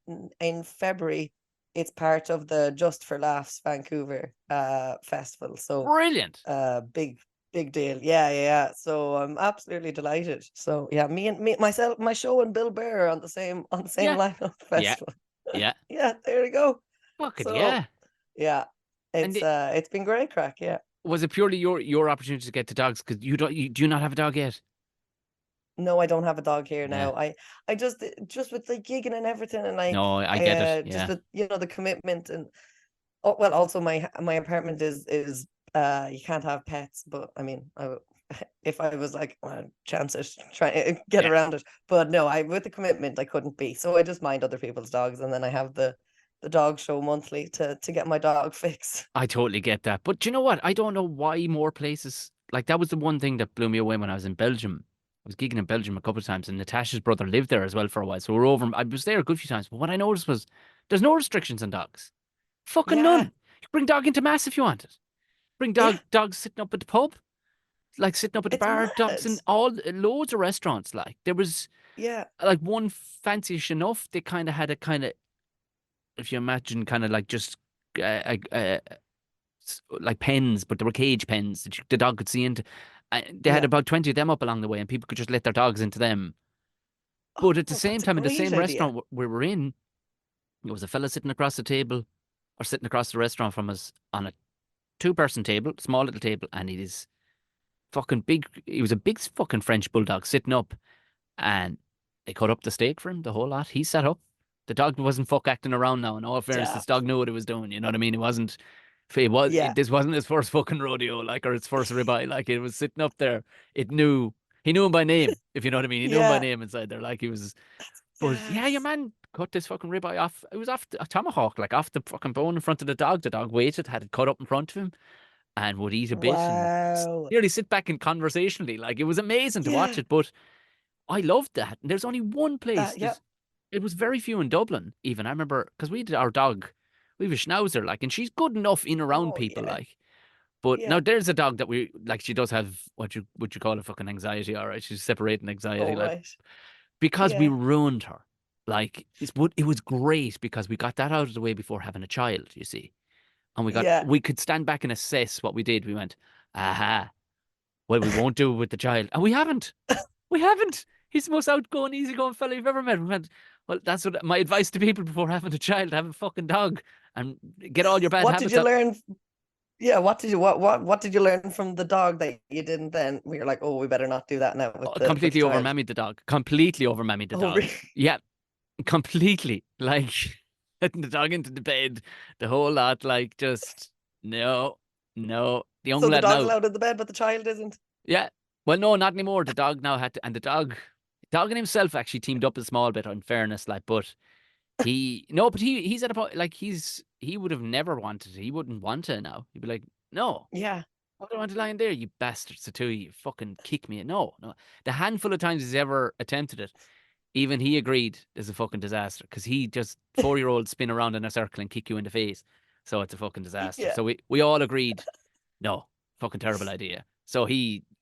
Speaker 2: in February, it's part of the Just for Laughs Vancouver festival. So
Speaker 1: Brilliant.
Speaker 2: big deal. Yeah, yeah, yeah. So I'm absolutely delighted. So yeah, me myself, my show and Bill Burr are on the same
Speaker 1: Yeah.
Speaker 2: lineup
Speaker 1: Yeah.
Speaker 2: festival.
Speaker 1: Yeah.
Speaker 2: Yeah, there we go.
Speaker 1: Fuck it,
Speaker 2: So
Speaker 1: yeah.
Speaker 2: yeah,
Speaker 1: And
Speaker 2: it's been great crack. Yeah.
Speaker 1: was it purely your opportunity to get the dogs? Because you do you not have a dog yet?
Speaker 2: No, I don't have a dog here
Speaker 1: Yeah.
Speaker 2: now. I just with the gigging and everything, and like
Speaker 1: No, I
Speaker 2: I
Speaker 1: get it.
Speaker 2: just
Speaker 1: Yeah.
Speaker 2: with the commitment, and well, also my apartment is you can't have pets, but I mean if I was like, chance it, try get
Speaker 1: Yeah.
Speaker 2: around it, but no, I with the commitment I couldn't be, so I just mind other people's dogs, and then I have the the dog show monthly to get my dog fix.
Speaker 1: I totally get that. But do you know what? I don't know why more places like that was the one thing that blew me away when I was in Belgium. I was gigging in Belgium a couple of times, and Natasha's brother lived there as well for a while. So we're over. I was there a good few times. But what I noticed was there's no restrictions on dogs. Fucking
Speaker 2: Yeah,
Speaker 1: none. You bring dog into mass if you want it. Bring
Speaker 2: yeah,
Speaker 1: dogs sitting up at the pub, like sitting up at the
Speaker 2: it's
Speaker 1: bar. Dogs
Speaker 2: mad.
Speaker 1: in all loads of restaurants. Like there was
Speaker 2: Yeah,
Speaker 1: like one fancy-ish enough. They kind of had a kind of, if you imagine, kind of like just like pens, but they were cage pens that the dog could see into. They had
Speaker 2: yeah.
Speaker 1: about 20 of them up along the way, and people could just let their dogs into them. But at the
Speaker 2: Oh,
Speaker 1: same
Speaker 2: that's a
Speaker 1: time, in the
Speaker 2: great
Speaker 1: same
Speaker 2: idea.
Speaker 1: restaurant we were in, there was a fella sitting across the table or sitting across the restaurant from us on a two-person table, small little table, and he is fucking big. He was a big fucking French bulldog sitting up, and they cut up the steak for him, the whole lot. He sat up. The dog wasn't fuck acting around now. In all fairness, this
Speaker 2: Daft.
Speaker 1: dog knew what it was doing. You know what I mean?
Speaker 2: Yeah,
Speaker 1: This wasn't his first fucking rodeo, like, or its first ribeye. Like, it was sitting up there. He knew him by name, if you know what I mean. He knew him by
Speaker 2: yeah,
Speaker 1: name inside there. Like, he was, but yeah, your
Speaker 2: yes.
Speaker 1: man cut this fucking ribeye off. It was off a tomahawk, like off the fucking bone in front of the dog. The dog waited, had it cut up in front of him, and would eat a bit and
Speaker 2: Wow.
Speaker 1: nearly sit back and conversationally. Like, it was amazing to watch
Speaker 2: Yeah,
Speaker 1: it, but I loved that. And there's only one place.
Speaker 2: that, yeah.
Speaker 1: It was very few in Dublin, even. I remember because we did our dog, we have a schnauzer, like, and she's good enough in around
Speaker 2: Oh,
Speaker 1: people,
Speaker 2: yeah,
Speaker 1: like. But
Speaker 2: yeah.
Speaker 1: now there's a dog that we like. She does have what you call it, fucking anxiety. All right, she's separating anxiety,
Speaker 2: Oh,
Speaker 1: like,
Speaker 2: right.
Speaker 1: because we
Speaker 2: Yeah,
Speaker 1: ruined her. Like, it was great because we got that out of the way before having a child. You see, and
Speaker 2: yeah.
Speaker 1: we could stand back and assess what we did. We went, aha, well, we won't do it with the child, and we haven't. We haven't. He's the most outgoing, easygoing fella you've ever met. We went, well, that's what my advice to people before having a child: have a fucking dog and get all your bad
Speaker 2: What did
Speaker 1: habits
Speaker 2: you
Speaker 1: out.
Speaker 2: learn? Yeah, what did you learn from the dog that you didn't then? We were like, oh, we better not do that now
Speaker 1: Oh,
Speaker 2: with the
Speaker 1: completely over
Speaker 2: child.
Speaker 1: mammied the dog. Completely over mammied the
Speaker 2: Oh,
Speaker 1: dog.
Speaker 2: really?
Speaker 1: Yeah, completely. Like letting the dog into the bed, the whole lot. Like, just no, no. The young
Speaker 2: So the
Speaker 1: lad
Speaker 2: dog's
Speaker 1: now.
Speaker 2: allowed in the bed, but the child isn't.
Speaker 1: Yeah. Well, no, not anymore. The dog now had to, and the dog and himself actually teamed up a small bit. In fairness, like, but but he's at a point like he would have never wanted it. He wouldn't want it now. He'd be like, no,
Speaker 2: Yeah,
Speaker 1: I don't want to lie in there, you bastards, the two of you fucking kick me. No, no. The handful of times he's ever attempted it, even he agreed is a fucking disaster because he just 4 year olds spin around in a circle and kick you in the face. So it's a fucking disaster.
Speaker 2: yeah,
Speaker 1: So we all agreed, no, fucking terrible idea. So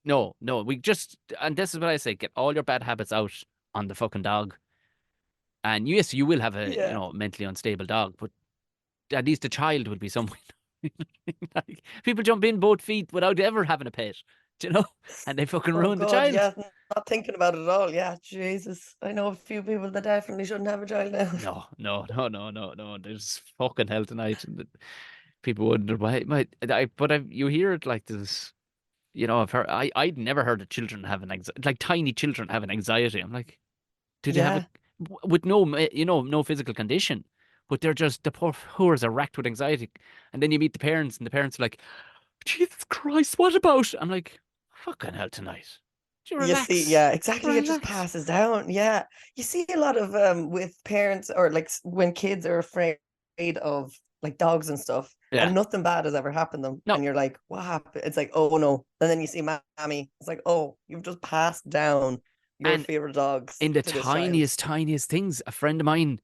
Speaker 1: no, we just, and this is what I say, get all your bad habits out on the fucking dog. And yes, you will have a,
Speaker 2: yeah,
Speaker 1: mentally unstable dog, but at least a child would be somewhere. Like, people jump in both feet without ever having a pet, do you know? And they fucking
Speaker 2: Oh
Speaker 1: ruin the
Speaker 2: God,
Speaker 1: child.
Speaker 2: yeah. Not thinking about it at all. Yeah, Jesus. I know a few people that definitely shouldn't have a child now.
Speaker 1: No, no, no, no, no, no. There's fucking hell tonight, and people wonder why. You hear it like this. I've heard. I'd never heard of children having anxiety, like tiny children having anxiety. I'm like, did you have it
Speaker 2: Yeah.
Speaker 1: with no physical condition, but they're just the poor whores are racked with anxiety, and then you meet the parents, and the parents are like, Jesus Christ, what about? I'm like, fucking hell tonight. Do you
Speaker 2: You see,
Speaker 1: relax?
Speaker 2: yeah, exactly. It just
Speaker 1: Relax.
Speaker 2: passes down. Yeah. You see a lot of with parents or like when kids are afraid of like dogs and stuff,
Speaker 1: Yeah.
Speaker 2: and nothing bad has ever happened to them.
Speaker 1: No.
Speaker 2: And you're like, what happened? It's like, oh no. And then you see Mammy. It's like, oh, you've just passed down your
Speaker 1: And
Speaker 2: fear of dogs
Speaker 1: in the
Speaker 2: to this child.
Speaker 1: tiniest things, a friend of mine,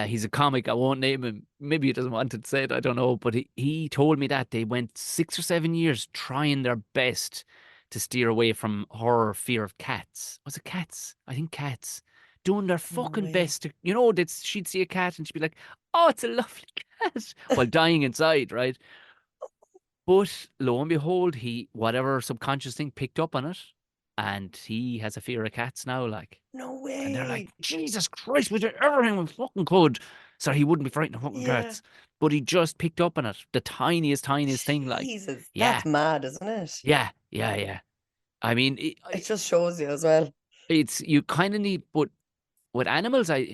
Speaker 1: he's a comic. I won't name him. Maybe he doesn't want to say it. I don't know. But he told me that they went 6 or 7 years trying their best to steer away from her fear of cats. Was it cats? I think cats. Doing their
Speaker 2: No
Speaker 1: fucking
Speaker 2: way.
Speaker 1: best to, she'd see a cat and she'd be like, oh, it's a lovely cat, while dying inside, right? But lo and behold, whatever subconscious thing picked up on it, and he has a fear of cats now, like.
Speaker 2: No
Speaker 1: And they're like,
Speaker 2: way.
Speaker 1: Jesus Christ, we did everything we fucking could. So he wouldn't be frightened of fucking
Speaker 2: Yeah.
Speaker 1: cats. But he just picked up on it. The tiniest thing, like,
Speaker 2: Jesus.
Speaker 1: yeah,
Speaker 2: That's mad, isn't it?
Speaker 1: yeah, yeah, yeah. I mean,
Speaker 2: It just shows you as well.
Speaker 1: you kind of need, but with animals, I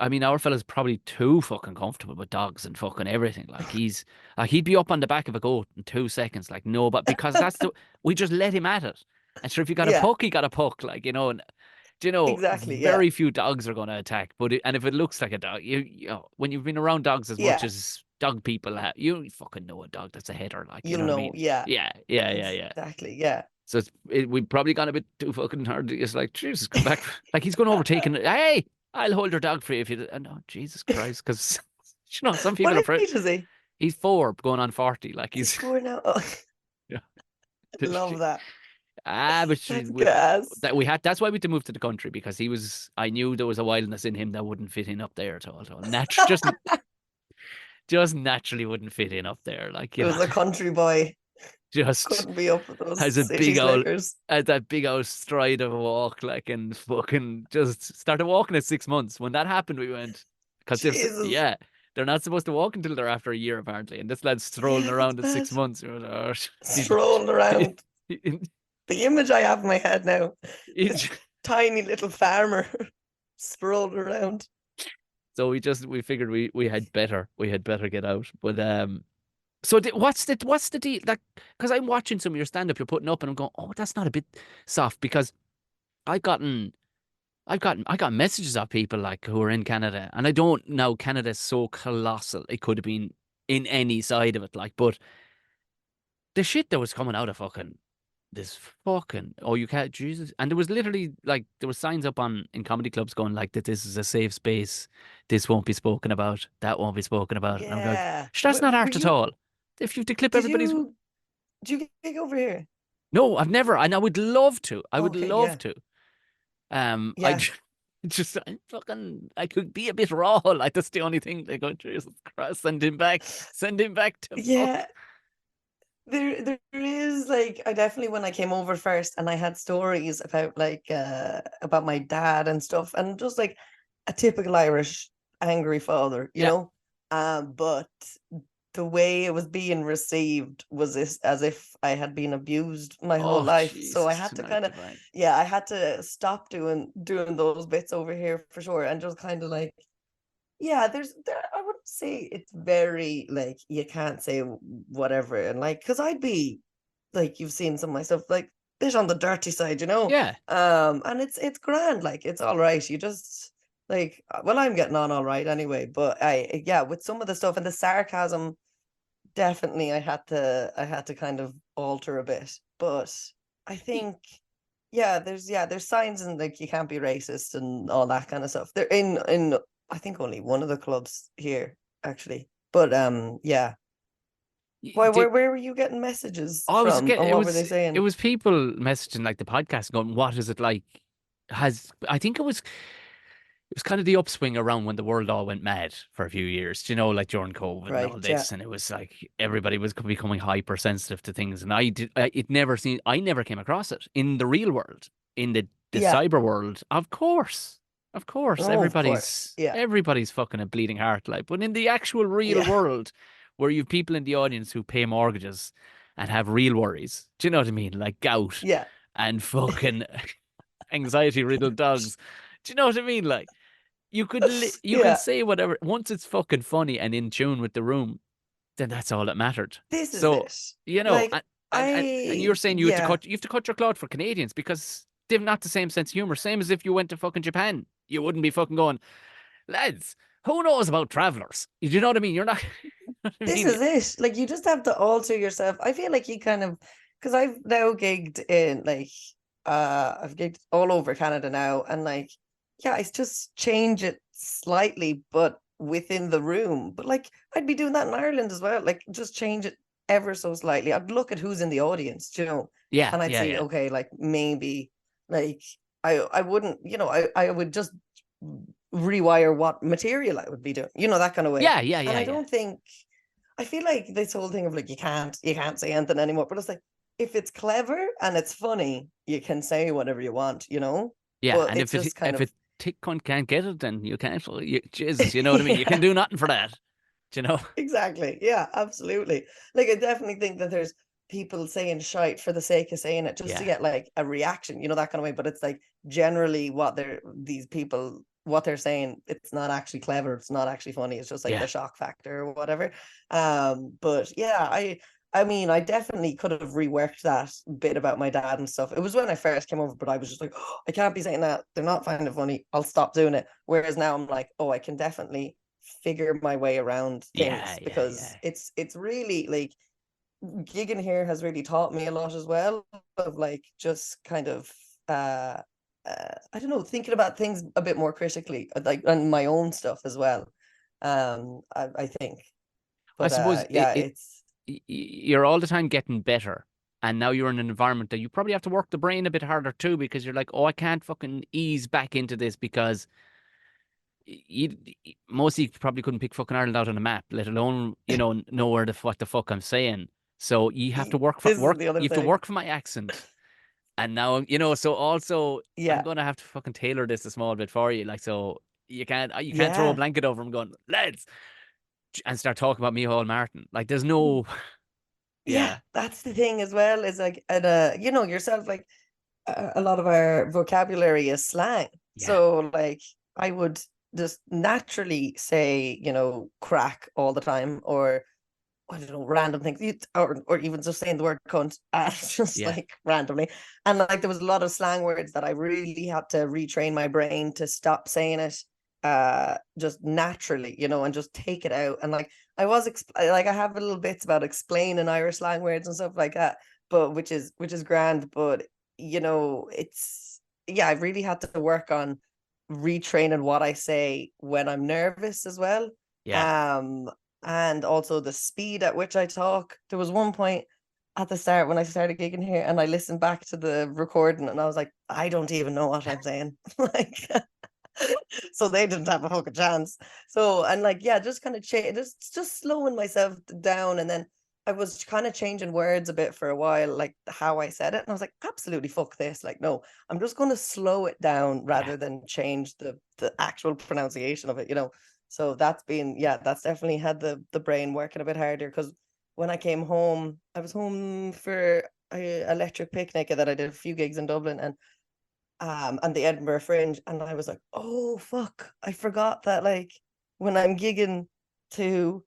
Speaker 1: mean, our fella's probably too fucking comfortable with dogs and fucking everything. Like, he'd be up on the back of a goat in 2 seconds. Like, no, but because we just let him at it. And sure, if you got a
Speaker 2: Yeah.
Speaker 1: puck, he got a puck, like, and Do you know,
Speaker 2: Exactly. Yeah.
Speaker 1: very few dogs are going to attack, and if it looks like a dog, you know, when you've been around dogs as much
Speaker 2: Yeah.
Speaker 1: as dog people have, you fucking know a dog that's a hitter, like, you
Speaker 2: You'll
Speaker 1: know what I
Speaker 2: know.
Speaker 1: mean?
Speaker 2: Yeah.
Speaker 1: Yeah,
Speaker 2: Yeah.
Speaker 1: yeah, yeah, yeah.
Speaker 2: Exactly. Yeah.
Speaker 1: So we've probably gone a bit too fucking hard. It's like, Jesus, come back. Like, he's going overtake and, hey, I'll hold your dog for you if you, and oh, Jesus Christ. Because, you know, some
Speaker 2: What
Speaker 1: people are,
Speaker 2: age is he?
Speaker 1: he's 4 going on 40. Like,
Speaker 2: He's
Speaker 1: he's,
Speaker 2: 4 now. Oh,
Speaker 1: yeah.
Speaker 2: love that.
Speaker 1: But
Speaker 2: That's gas.
Speaker 1: that's why we had to move to the country because I knew there was a wildness in him that wouldn't fit in up there at all. So just naturally wouldn't fit in up there. Like,
Speaker 2: It
Speaker 1: you know,
Speaker 2: was a country boy.
Speaker 1: just
Speaker 2: Couldn't be up with those
Speaker 1: has a
Speaker 2: city
Speaker 1: big old
Speaker 2: slickers.
Speaker 1: has that big old stride of a walk, like, and fucking just started walking at 6 months. When that happened, we went because
Speaker 2: Jesus.
Speaker 1: they're not supposed to walk until they're after a year apparently, and this lad's strolling
Speaker 2: Yeah, that's
Speaker 1: around at
Speaker 2: bad.
Speaker 1: 6 months. We went, oh,
Speaker 2: Strolling around.
Speaker 1: he-
Speaker 2: The image I have in my head now,
Speaker 1: he-
Speaker 2: this tiny little farmer strolling around.
Speaker 1: so we figured we had better get out, but so what's the deal? Like, because I'm watching some of your stand up you're putting up, and I'm going, oh, that's not a bit soft because I gotten I got messages of people like who are in Canada, and I don't know, Canada's so colossal. It could have been in any side of it, like, but the shit that was coming out of this fucking, oh, you can't, Jesus, and there was literally like there was signs up on in comedy clubs going like that this is a safe space, this won't be spoken about, that won't be spoken about, and I'm like,
Speaker 2: Yeah.
Speaker 1: that's not
Speaker 2: Were
Speaker 1: art at
Speaker 2: you,
Speaker 1: all. If you have to clip
Speaker 2: did
Speaker 1: everybody's,
Speaker 2: you, did you gig over here?
Speaker 1: no, I've never, and I would love to, I would
Speaker 2: Okay,
Speaker 1: love
Speaker 2: yeah.
Speaker 1: to. I
Speaker 2: Yeah.
Speaker 1: just I could be a bit raw. Like, that's the only thing. They go, Jesus Christ, send him back to fuck.
Speaker 2: Yeah. There is like I definitely when I came over first and I had stories about like about my dad and stuff and just like a typical Irish angry father, you
Speaker 1: Yeah.
Speaker 2: know. But the way it was being received was this as if I had been abused my whole
Speaker 1: Oh
Speaker 2: life. So I
Speaker 1: Jesus,
Speaker 2: had to
Speaker 1: tonight
Speaker 2: kind of
Speaker 1: divine.
Speaker 2: yeah, I had to stop doing those bits over here for sure and just kind of like yeah, there I wouldn't say it's very like you can't say whatever and like because I'd be like you've seen some of my stuff like bit on the dirty side, you know.
Speaker 1: Yeah.
Speaker 2: And it's grand, like it's all right. You just like well, I'm getting on all right anyway, but I yeah, with some of the stuff and the sarcasm, definitely I had to kind of alter a bit. But I think yeah, there's signs and like you can't be racist and all that kind of stuff. They're in I think only one of the clubs here actually. But yeah. Why
Speaker 1: Did
Speaker 2: where were you getting messages
Speaker 1: I was
Speaker 2: from
Speaker 1: get
Speaker 2: and what were they
Speaker 1: it
Speaker 2: saying?
Speaker 1: was people messaging like the podcast going, what is it like? Has I think it was kind of the upswing around when the world all went mad for a few years, do you know, like during COVID and
Speaker 2: Right,
Speaker 1: all
Speaker 2: yeah.
Speaker 1: this, and it was like everybody was becoming hypersensitive to things, and I never came across it in the real world, in the
Speaker 2: Yeah.
Speaker 1: cyber world. Of course,
Speaker 2: Oh, of course. Yeah.
Speaker 1: everybody's fucking a bleeding heart, like, but in the actual real
Speaker 2: Yeah.
Speaker 1: world, where you've people in the audience who pay mortgages and have real worries, do you know what I mean, like gout
Speaker 2: Yeah.
Speaker 1: and fucking anxiety riddled dogs. Do you know what I mean? Like, you can
Speaker 2: Yeah.
Speaker 1: say whatever once it's fucking funny and in tune with the room, then that's all that mattered.
Speaker 2: This is
Speaker 1: So,
Speaker 2: it.
Speaker 1: you know,
Speaker 2: Like
Speaker 1: and you're saying
Speaker 2: yeah.
Speaker 1: you have to cut your cloth for Canadians because they've not the same sense of humor. Same as if you went to fucking Japan, you wouldn't be fucking going, lads. Who knows about travelers? You know what I mean? You're not. You know what I
Speaker 2: This
Speaker 1: mean?
Speaker 2: is it. Like you just have to alter yourself. I feel like you kind of because I've now gigged in like I've gigged all over Canada now and like yeah, I just change it slightly but within the room. But like I'd be doing that in Ireland as well. Like just change it ever so slightly. I'd look at who's in the audience, you know,
Speaker 1: Yeah,
Speaker 2: and I'd
Speaker 1: yeah,
Speaker 2: see,
Speaker 1: yeah,
Speaker 2: okay, like maybe like I wouldn't, you know, I would just rewire what material I would be doing, you know, that kind of way.
Speaker 1: yeah, yeah,
Speaker 2: And
Speaker 1: yeah,
Speaker 2: I
Speaker 1: yeah,
Speaker 2: don't think I feel like this whole thing of like you can't say anything anymore. But it's like if it's clever and it's funny, you can say whatever you want, you know?
Speaker 1: yeah.
Speaker 2: But
Speaker 1: And
Speaker 2: it's just kind
Speaker 1: if
Speaker 2: of
Speaker 1: it tick cunt can't get it, then you can't. Jesus, you know what I mean? You can
Speaker 2: yeah,
Speaker 1: do nothing for that. Do you know?
Speaker 2: exactly. Yeah, absolutely. Like I definitely think that there's people saying shite for the sake of saying it just to
Speaker 1: Yeah,
Speaker 2: get like a reaction, you know, that kind of way. But it's like generally what these people what they're saying, it's not actually clever, it's not actually funny, it's just like
Speaker 1: yeah.
Speaker 2: the shock factor or whatever. But yeah, I mean, I definitely could have reworked that bit about my dad and stuff. It was when I first came over, but I was just like, oh, I can't be saying that. They're not finding it funny. I'll stop doing it. Whereas now I'm like, oh, I can definitely figure my way around
Speaker 1: Yeah,
Speaker 2: things
Speaker 1: yeah,
Speaker 2: because
Speaker 1: yeah.
Speaker 2: it's really like gigging here has really taught me a lot as well of like just kind of uh I don't know, thinking about things a bit more critically, like and my own stuff as well. I think.
Speaker 1: I
Speaker 2: But
Speaker 1: suppose
Speaker 2: yeah, it's
Speaker 1: you're all the time getting better. And now you're in an environment that you probably have to work the brain a bit harder too, because you're like, oh, I can't fucking ease back into this because you, most of you probably couldn't pick fucking Ireland out on a map, let alone, know where what the fuck I'm saying. So you have to work for
Speaker 2: this is the other
Speaker 1: you have to
Speaker 2: thing.
Speaker 1: work for my accent. And now, so also I'm
Speaker 2: Yeah,
Speaker 1: gonna have to fucking tailor this a small bit for you. Like, so you can't throw a
Speaker 2: yeah,
Speaker 1: blanket over him going, lads, and start talking about me Hall Martin. Like there's no
Speaker 2: yeah.
Speaker 1: yeah,
Speaker 2: That's the thing as well. Is like, and yourself, like a lot of our vocabulary is slang.
Speaker 1: yeah,
Speaker 2: So like, I would just naturally say, crack all the time, or I don't know, random things, or even just saying the word cunt, just
Speaker 1: yeah,
Speaker 2: like randomly. And like there was a lot of slang words that I really had to retrain my brain to stop saying it just naturally, and just take it out. And like like I have little bits about explaining Irish slang words and stuff like that, but which is grand. But it's yeah, I've really had to work on retraining what I say when I'm nervous as well.
Speaker 1: yeah.
Speaker 2: Um, and also the speed at which I talk. There was one point at the start when I started gigging here and I listened back to the recording and I was like, I don't even know what I'm saying. Like, so they didn't have a fucking chance. So, and like, yeah, just kind of just slowing myself down. And then I was kind of changing words a bit for a while, like how I said it. And I was like, absolutely fuck this. Like, no, I'm just going to slow it down
Speaker 1: Yeah.
Speaker 2: rather than change the actual pronunciation of it. So that's definitely had the brain working a bit harder because when I came home, I was home for a electric picnic that I did a few gigs in Dublin and the Edinburgh Fringe, and I was like, oh fuck, I forgot that like when I'm gigging to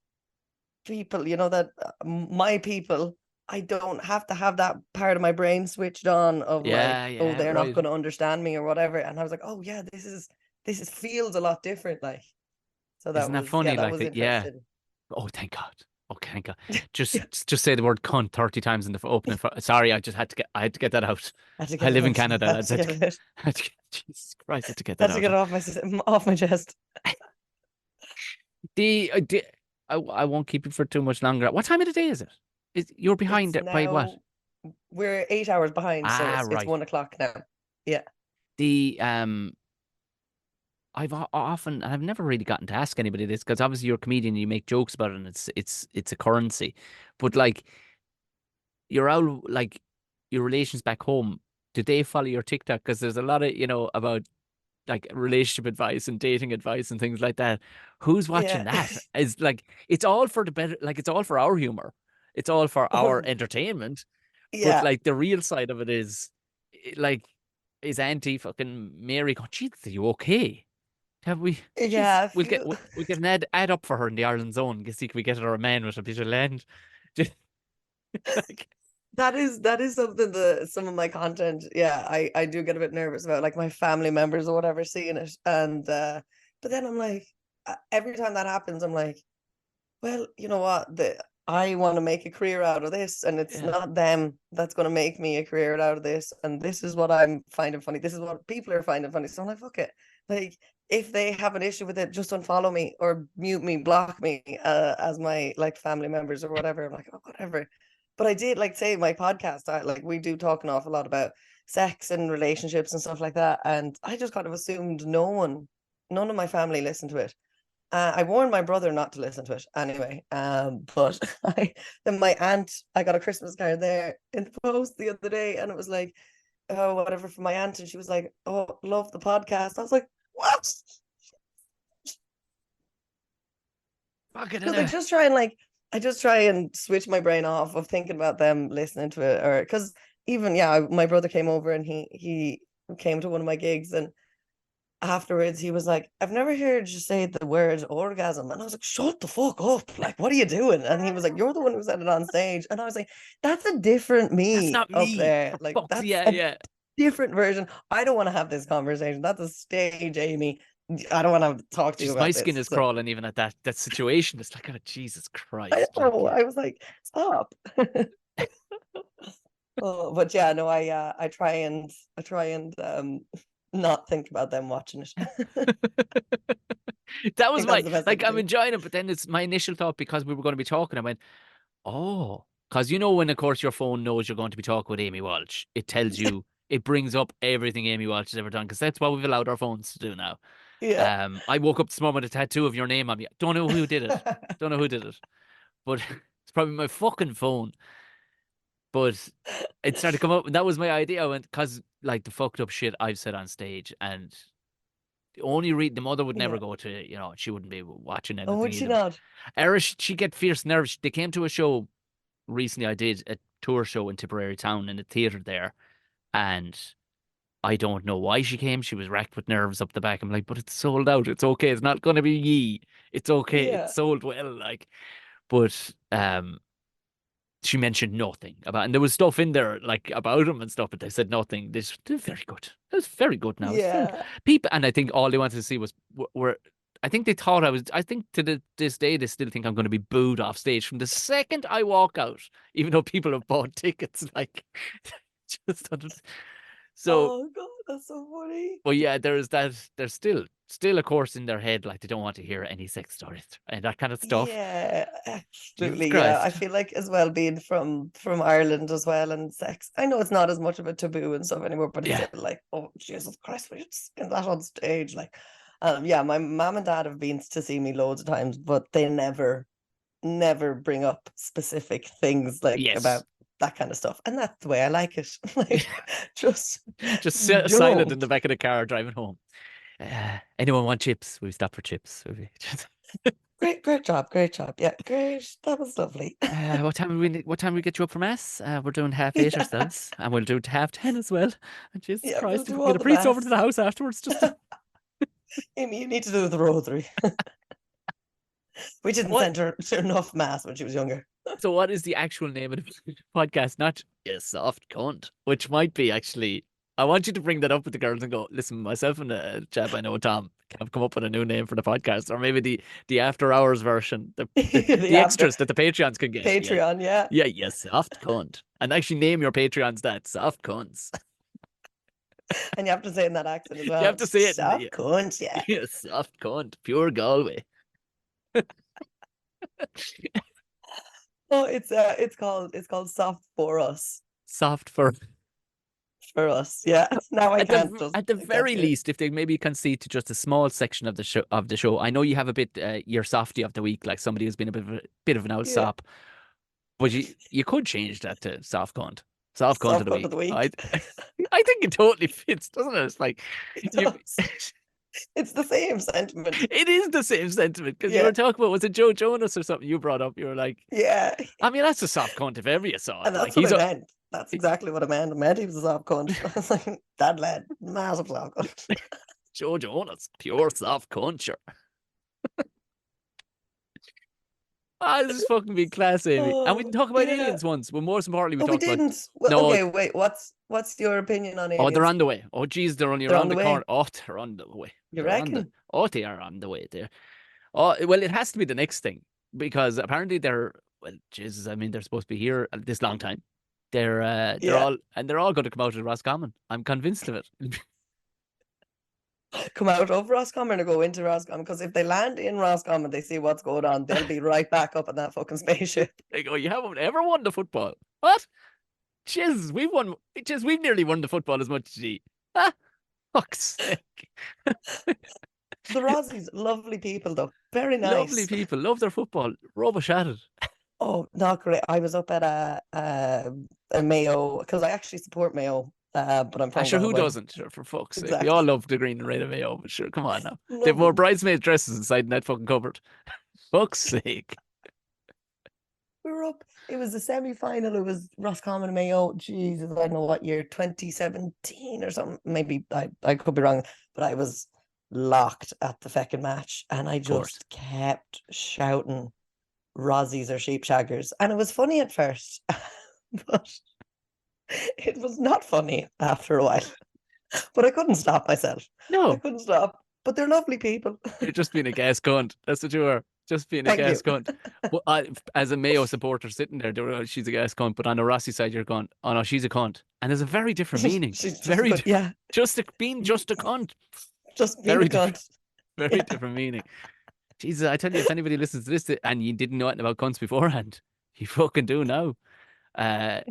Speaker 2: people, that my people, I don't have to have that part of my brain switched on of like,
Speaker 1: Yeah,
Speaker 2: oh,
Speaker 1: yeah,
Speaker 2: they're not
Speaker 1: right.
Speaker 2: going to understand me or whatever. And I was like, oh yeah, this is feels a lot different, like. So
Speaker 1: Isn't that funny?
Speaker 2: that
Speaker 1: Like
Speaker 2: was
Speaker 1: that, yeah.
Speaker 2: interesting.
Speaker 1: Oh, thank God. Oh, thank God. Just
Speaker 2: Yeah,
Speaker 1: just say the word cunt 30 times in the opening. Sorry, I had to get that out.
Speaker 2: I had to
Speaker 1: I
Speaker 2: get it
Speaker 1: live in
Speaker 2: out.
Speaker 1: Canada,
Speaker 2: I had
Speaker 1: lads.
Speaker 2: to get it out.
Speaker 1: Jesus Christ, I had to get
Speaker 2: I
Speaker 1: that
Speaker 2: had to
Speaker 1: out.
Speaker 2: get it off my chest.
Speaker 1: The I won't keep it for too much longer. What time of the day is it? You're behind
Speaker 2: It's
Speaker 1: it by what?
Speaker 2: now we're 8 hours behind, so
Speaker 1: Ah,
Speaker 2: it's
Speaker 1: right.
Speaker 2: 1 o'clock now. Yeah,
Speaker 1: The I've never really gotten to ask anybody this because obviously you're a comedian and you make jokes about it and it's a currency. But like you're out like your relations back home, do they follow your TikTok? Because there's a lot of, about like relationship advice and dating advice and things like that. Who's watching
Speaker 2: yeah,
Speaker 1: that? Is like it's all for the better, like it's all for our humor. It's all for our
Speaker 2: oh,
Speaker 1: entertainment. But
Speaker 2: yeah,
Speaker 1: like the real side of it is like is Auntie fucking Mary going, Jesus, are you okay? Have we?
Speaker 2: yeah.
Speaker 1: Jeez,
Speaker 2: I feel
Speaker 1: we'll get an ad up for her in the Ireland zone. See, can we get her a man with a bit of land? Just like,
Speaker 2: that is something that some of my content, yeah, I do get a bit nervous about, like my family members or whatever seeing it, and but then I'm like, every time that happens, I'm like, well, you know what? I want to make a career out of this, and it's
Speaker 1: yeah,
Speaker 2: not them that's going to make me a career out of this. And this is what I'm finding funny. This is what people are finding funny. So I'm like, fuck it. Like, if they have an issue with it, just unfollow me or mute me, block me as my like family members or whatever. I'm like, oh, whatever. But I did like say my podcast. Like we do talk an awful lot about sex and relationships and stuff like that. And I just kind of assumed none of my family listened to it. I warned my brother not to listen to it anyway. But then my aunt, I got a Christmas card there in the post the other day, and it was like, oh, whatever from my aunt, and she was like, oh, love the podcast. I was like, what?
Speaker 1: fucking
Speaker 2: Because I just try and switch my brain off of thinking about them listening to it, or because even yeah, my brother came over and he came to one of my gigs and afterwards he was like, I've never heard you say the word orgasm. And I was like, shut the fuck up. Like, what are you doing? And he was like, you're the one who said it on stage. And I was like, that's a different
Speaker 1: That's
Speaker 2: me
Speaker 1: not
Speaker 2: up
Speaker 1: me.
Speaker 2: there.
Speaker 1: For
Speaker 2: Like,
Speaker 1: fuck's
Speaker 2: that's
Speaker 1: yeah,
Speaker 2: a
Speaker 1: yeah.
Speaker 2: different version. I don't want to have this conversation. That's a stage, Amy. I don't want to talk to you
Speaker 1: Just my
Speaker 2: about
Speaker 1: skin
Speaker 2: this.
Speaker 1: is
Speaker 2: So
Speaker 1: crawling even at that situation. It's like, oh Jesus
Speaker 2: I
Speaker 1: Christ. Like,
Speaker 2: know. I was like, stop. Oh, but yeah, no, I try and not think about them watching it. I
Speaker 1: that was
Speaker 2: think that's
Speaker 1: my
Speaker 2: the best I
Speaker 1: like
Speaker 2: can
Speaker 1: I'm
Speaker 2: do.
Speaker 1: enjoying it, but then it's my initial thought because we were going to be talking. I went, oh, because you know when of course your phone knows you're going to be talking with Amy Walsh, it tells you, it brings up everything Amy Walsh has ever done because that's what we've allowed our phones to do now.
Speaker 2: Yeah.
Speaker 1: I woke up this morning with a tattoo of your name on me. Don't know who did it. Don't know who did it, but it's probably my fucking phone. But it started to come up, and that was my idea. I went because like the fucked up shit I've said on stage, and the only the mother would never
Speaker 2: Yeah.
Speaker 1: go to, she wouldn't be watching
Speaker 2: Oh,
Speaker 1: anything
Speaker 2: would she
Speaker 1: either.
Speaker 2: not?
Speaker 1: Irish, she get fierce nerves. They came to a show recently. I did a tour show in Tipperary town in a theatre there, and I don't know why she came. She was racked with nerves up the back. I'm like, but it's sold out. It's okay. It's not going to be ye. It's okay. It's
Speaker 2: Yeah.
Speaker 1: sold well. Like, but she mentioned nothing about, and there was stuff in there like about him and stuff, but they said nothing. They're very good. It's very good now. It's very
Speaker 2: Yeah.
Speaker 1: people, and I think all they wanted to see was were. I think they thought I was. I think to this day they still think I'm going to be booed off stage from the second I walk out, even though people have bought tickets. Like, just so.
Speaker 2: Oh God, that's so funny.
Speaker 1: But yeah, there's that. There's still a course in their head, like they don't want to hear any sex stories and that kind of stuff.
Speaker 2: Yeah,
Speaker 1: Jesus
Speaker 2: absolutely. Yeah, I
Speaker 1: Christ.
Speaker 2: feel like as well being from Ireland as well and sex. I know it's not as much of a taboo and stuff anymore, but it's
Speaker 1: Yeah.
Speaker 2: still like, oh Jesus Christ, we just get that on stage. Like, yeah, my mom and dad have been to see me loads of times, but they never bring up specific things like
Speaker 1: Yes.
Speaker 2: about that kind of stuff, and that's the way I like it. Like, just
Speaker 1: Just silent in
Speaker 2: don't.
Speaker 1: the back of the car driving home. Anyone want chips? We stop for chips.
Speaker 2: Great job, great job. Yeah, great. That was lovely.
Speaker 1: What time we get you up for mass? We're doing half 8
Speaker 2: Yeah,
Speaker 1: ourselves, and we'll do half 10 as well. And Jesus
Speaker 2: yeah, we'll
Speaker 1: Christ, if
Speaker 2: do
Speaker 1: we
Speaker 2: all
Speaker 1: get a
Speaker 2: the
Speaker 1: priest over to
Speaker 2: mass.
Speaker 1: the house afterwards, just to
Speaker 2: Amy, you need to do the rosary. We didn't
Speaker 1: what?
Speaker 2: send her to enough mass when she was younger.
Speaker 1: So, what is the actual name of the podcast? Not you soft cunt, which might be actually. I want you to bring that up with the girls and go, listen, myself and a chap I know, Tom, have come up with a new name for the podcast, or maybe the after hours version,
Speaker 2: The
Speaker 1: the
Speaker 2: after
Speaker 1: extras that the Patreons can get. Yeah,
Speaker 2: Patreon, yeah.
Speaker 1: yeah, yeah, soft cunt, and actually name your Patreons that soft cunts.
Speaker 2: And you have to say it in that accent as
Speaker 1: You have
Speaker 2: well.
Speaker 1: to say it in
Speaker 2: Soft cunt, yeah.
Speaker 1: yeah, soft cunt, pure Galway.
Speaker 2: Oh, it's called soft
Speaker 1: Soft for
Speaker 2: for us. Yeah. Now I
Speaker 1: at
Speaker 2: can't
Speaker 1: the
Speaker 2: just
Speaker 1: at the
Speaker 2: I can't
Speaker 1: very
Speaker 2: do it.
Speaker 1: least, if they maybe concede to just a small section of the show. I know you have a bit your softy of the week, like somebody who's been a bit of an old
Speaker 2: Yeah.
Speaker 1: sop, but you could change that to soft cunt, soft cunt of
Speaker 2: Soft
Speaker 1: the
Speaker 2: cunt of
Speaker 1: week.
Speaker 2: the week.
Speaker 1: I think it totally fits, doesn't it? It's like
Speaker 2: It
Speaker 1: you.
Speaker 2: does. It's the same sentiment.
Speaker 1: It is the same sentiment because you
Speaker 2: Yeah.
Speaker 1: were talking about was it Joe Jonas or something you brought up? You were like,
Speaker 2: Yeah.
Speaker 1: I mean, that's a soft cunt if ever you saw
Speaker 2: And
Speaker 1: it. Like
Speaker 2: that's what
Speaker 1: he's
Speaker 2: I
Speaker 1: a
Speaker 2: meant. That's exactly what I meant. I meant he was a soft cunt. I was like, that lad, massive soft cunt.
Speaker 1: Joe Jonas, pure soft cunt. Sure. Ah, this is fucking be class, Amy. And we
Speaker 2: Oh,
Speaker 1: didn't talk about
Speaker 2: yeah.
Speaker 1: aliens once. Well, most importantly, we
Speaker 2: Oh, we
Speaker 1: talked about
Speaker 2: didn't. Well,
Speaker 1: no.
Speaker 2: okay, wait. What's your opinion on
Speaker 1: Oh, they're
Speaker 2: aliens?
Speaker 1: on the way. Oh, geez, they're only
Speaker 2: They're on
Speaker 1: around
Speaker 2: the
Speaker 1: the corner.
Speaker 2: way.
Speaker 1: Oh, they're on the way.
Speaker 2: You reckon?
Speaker 1: Oh, they are on the way there. Oh, well, it has to be the next thing because apparently well, Jesus, I mean, they're supposed to be here this long time.
Speaker 2: Yeah.
Speaker 1: They're all going to come out of Roscommon. I'm convinced of it.
Speaker 2: Come out of Roscommon or go into Roscommon? Because if they land in Roscommon, they see what's going on. They'll be right back up in that fucking spaceship.
Speaker 1: They go, you haven't ever won the football. What? Jesus, we've nearly won the football as much as you. Ah, fuck's sake.
Speaker 2: The Rossies, lovely people though. Very
Speaker 1: Lovely
Speaker 2: nice.
Speaker 1: people, love their football. Rubbish at it.
Speaker 2: Oh, not great. I was up at a Mayo because I actually support Mayo, but I'm from
Speaker 1: Sure, who
Speaker 2: Galway.
Speaker 1: doesn't? Sure, for fuck's sake. We all
Speaker 2: Exactly.
Speaker 1: love the green and red of Mayo, but sure, come on now. They've
Speaker 2: Love
Speaker 1: more
Speaker 2: them.
Speaker 1: bridesmaid dresses inside in that fucking cupboard. Fuck's sake.
Speaker 2: We were up. It was the semi-final. It was Roscommon and Mayo. Jesus, I don't know what year, 2017 or something. Maybe I could be wrong, but I was locked at the feckin' match, and I
Speaker 1: course.
Speaker 2: just kept shouting Rossies or sheep shaggers. And it was funny at first, but it was not funny after a while. But I couldn't stop myself. I
Speaker 1: No,
Speaker 2: couldn't stop. But they're lovely people.
Speaker 1: you're just being a gas cunt. That's what you are. Just being a
Speaker 2: Thank
Speaker 1: gas
Speaker 2: you.
Speaker 1: cunt. But as a Mayo supporter sitting there, she's a gas cunt. But on the Rossi side, you're going, oh no, she's a cunt. And there's a very different meaning.
Speaker 2: She's just a
Speaker 1: Very
Speaker 2: good,
Speaker 1: different.
Speaker 2: yeah,
Speaker 1: Being just a cunt.
Speaker 2: just being a
Speaker 1: Very different.
Speaker 2: cunt.
Speaker 1: Very
Speaker 2: Yeah.
Speaker 1: different meaning. Jesus, I tell you, if anybody listens to this and you didn't know anything about cunts beforehand, you fucking do now. Uh,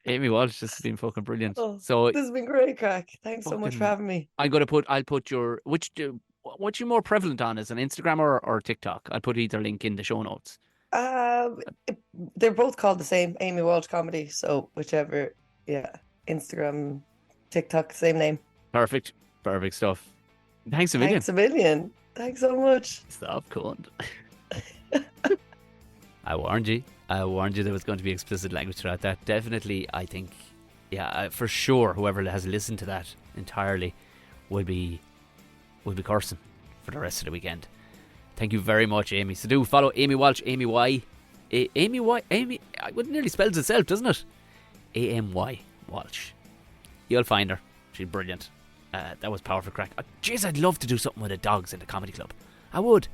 Speaker 1: Amy Walsh has been fucking brilliant.
Speaker 2: Oh,
Speaker 1: So
Speaker 2: this has been great, Craig. Thanks so much for
Speaker 1: fucking,
Speaker 2: having me.
Speaker 1: I'll put your, what you more prevalent on, as an Instagram or TikTok? I'll put either link in the show notes.
Speaker 2: Um, they're both called the same, Amy Walsh Comedy. So whichever, yeah, Instagram, TikTok, same name.
Speaker 1: Perfect. Perfect stuff. Thanks a million.
Speaker 2: Thanks a million. Thanks so much.
Speaker 1: Stop, cunt. I warned you. I warned you there was going to be explicit language throughout that. Definitely, I think, yeah, for sure, whoever has listened to that entirely will be cursing for the rest of the weekend. Thank you very much, Amy. So do follow Amy Walsh, Amy Y. Amy Y. Amy, it nearly spells itself, doesn't it? AMY Walsh. You'll find her. She's brilliant. That was powerful crack. Jeez, I'd love to do something with the dogs in the comedy club. I would.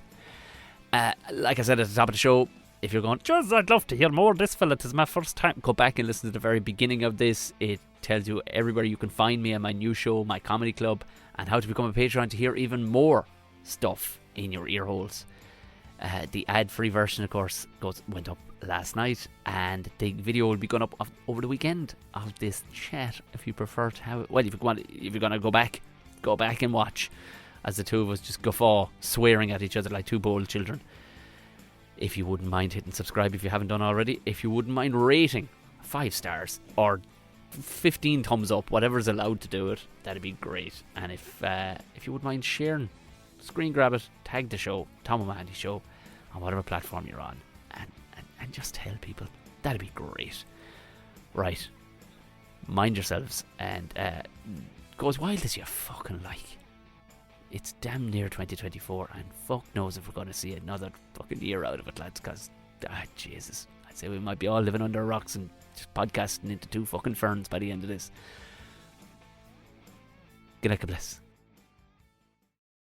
Speaker 1: Like I said at the top of the show, if you're going, jeez, I'd love to hear more of this fella, this is my first time, go back and listen to the very beginning of this. It tells you everywhere you can find me and my new show, My Comedy Club, and how to become a Patreon to hear even more stuff in your ear holes. The ad-free version, of course, went up last night, and the video will be going up over the weekend of this chat. If you prefer to have it, well, if you're going to go back and watch as the two of us just guffaw, swearing at each other like two bold children. If you wouldn't mind hitting subscribe if you haven't done already. If you wouldn't mind rating 5 stars or 15 thumbs up, whatever's allowed to do it, that'd be great. And if you wouldn't mind sharing, screen grab it, tag the show, Tom O'Mahony Show, on whatever platform you're on, and just tell people, that'd be great. Right, mind yourselves and go as wild as you fucking like. It's damn near 2024, and fuck knows if we're going to see another fucking year out of it, lads, because Jesus, I'd say we might be all living under rocks and just podcasting into 2 fucking ferns by the end of this. Good night, God bless.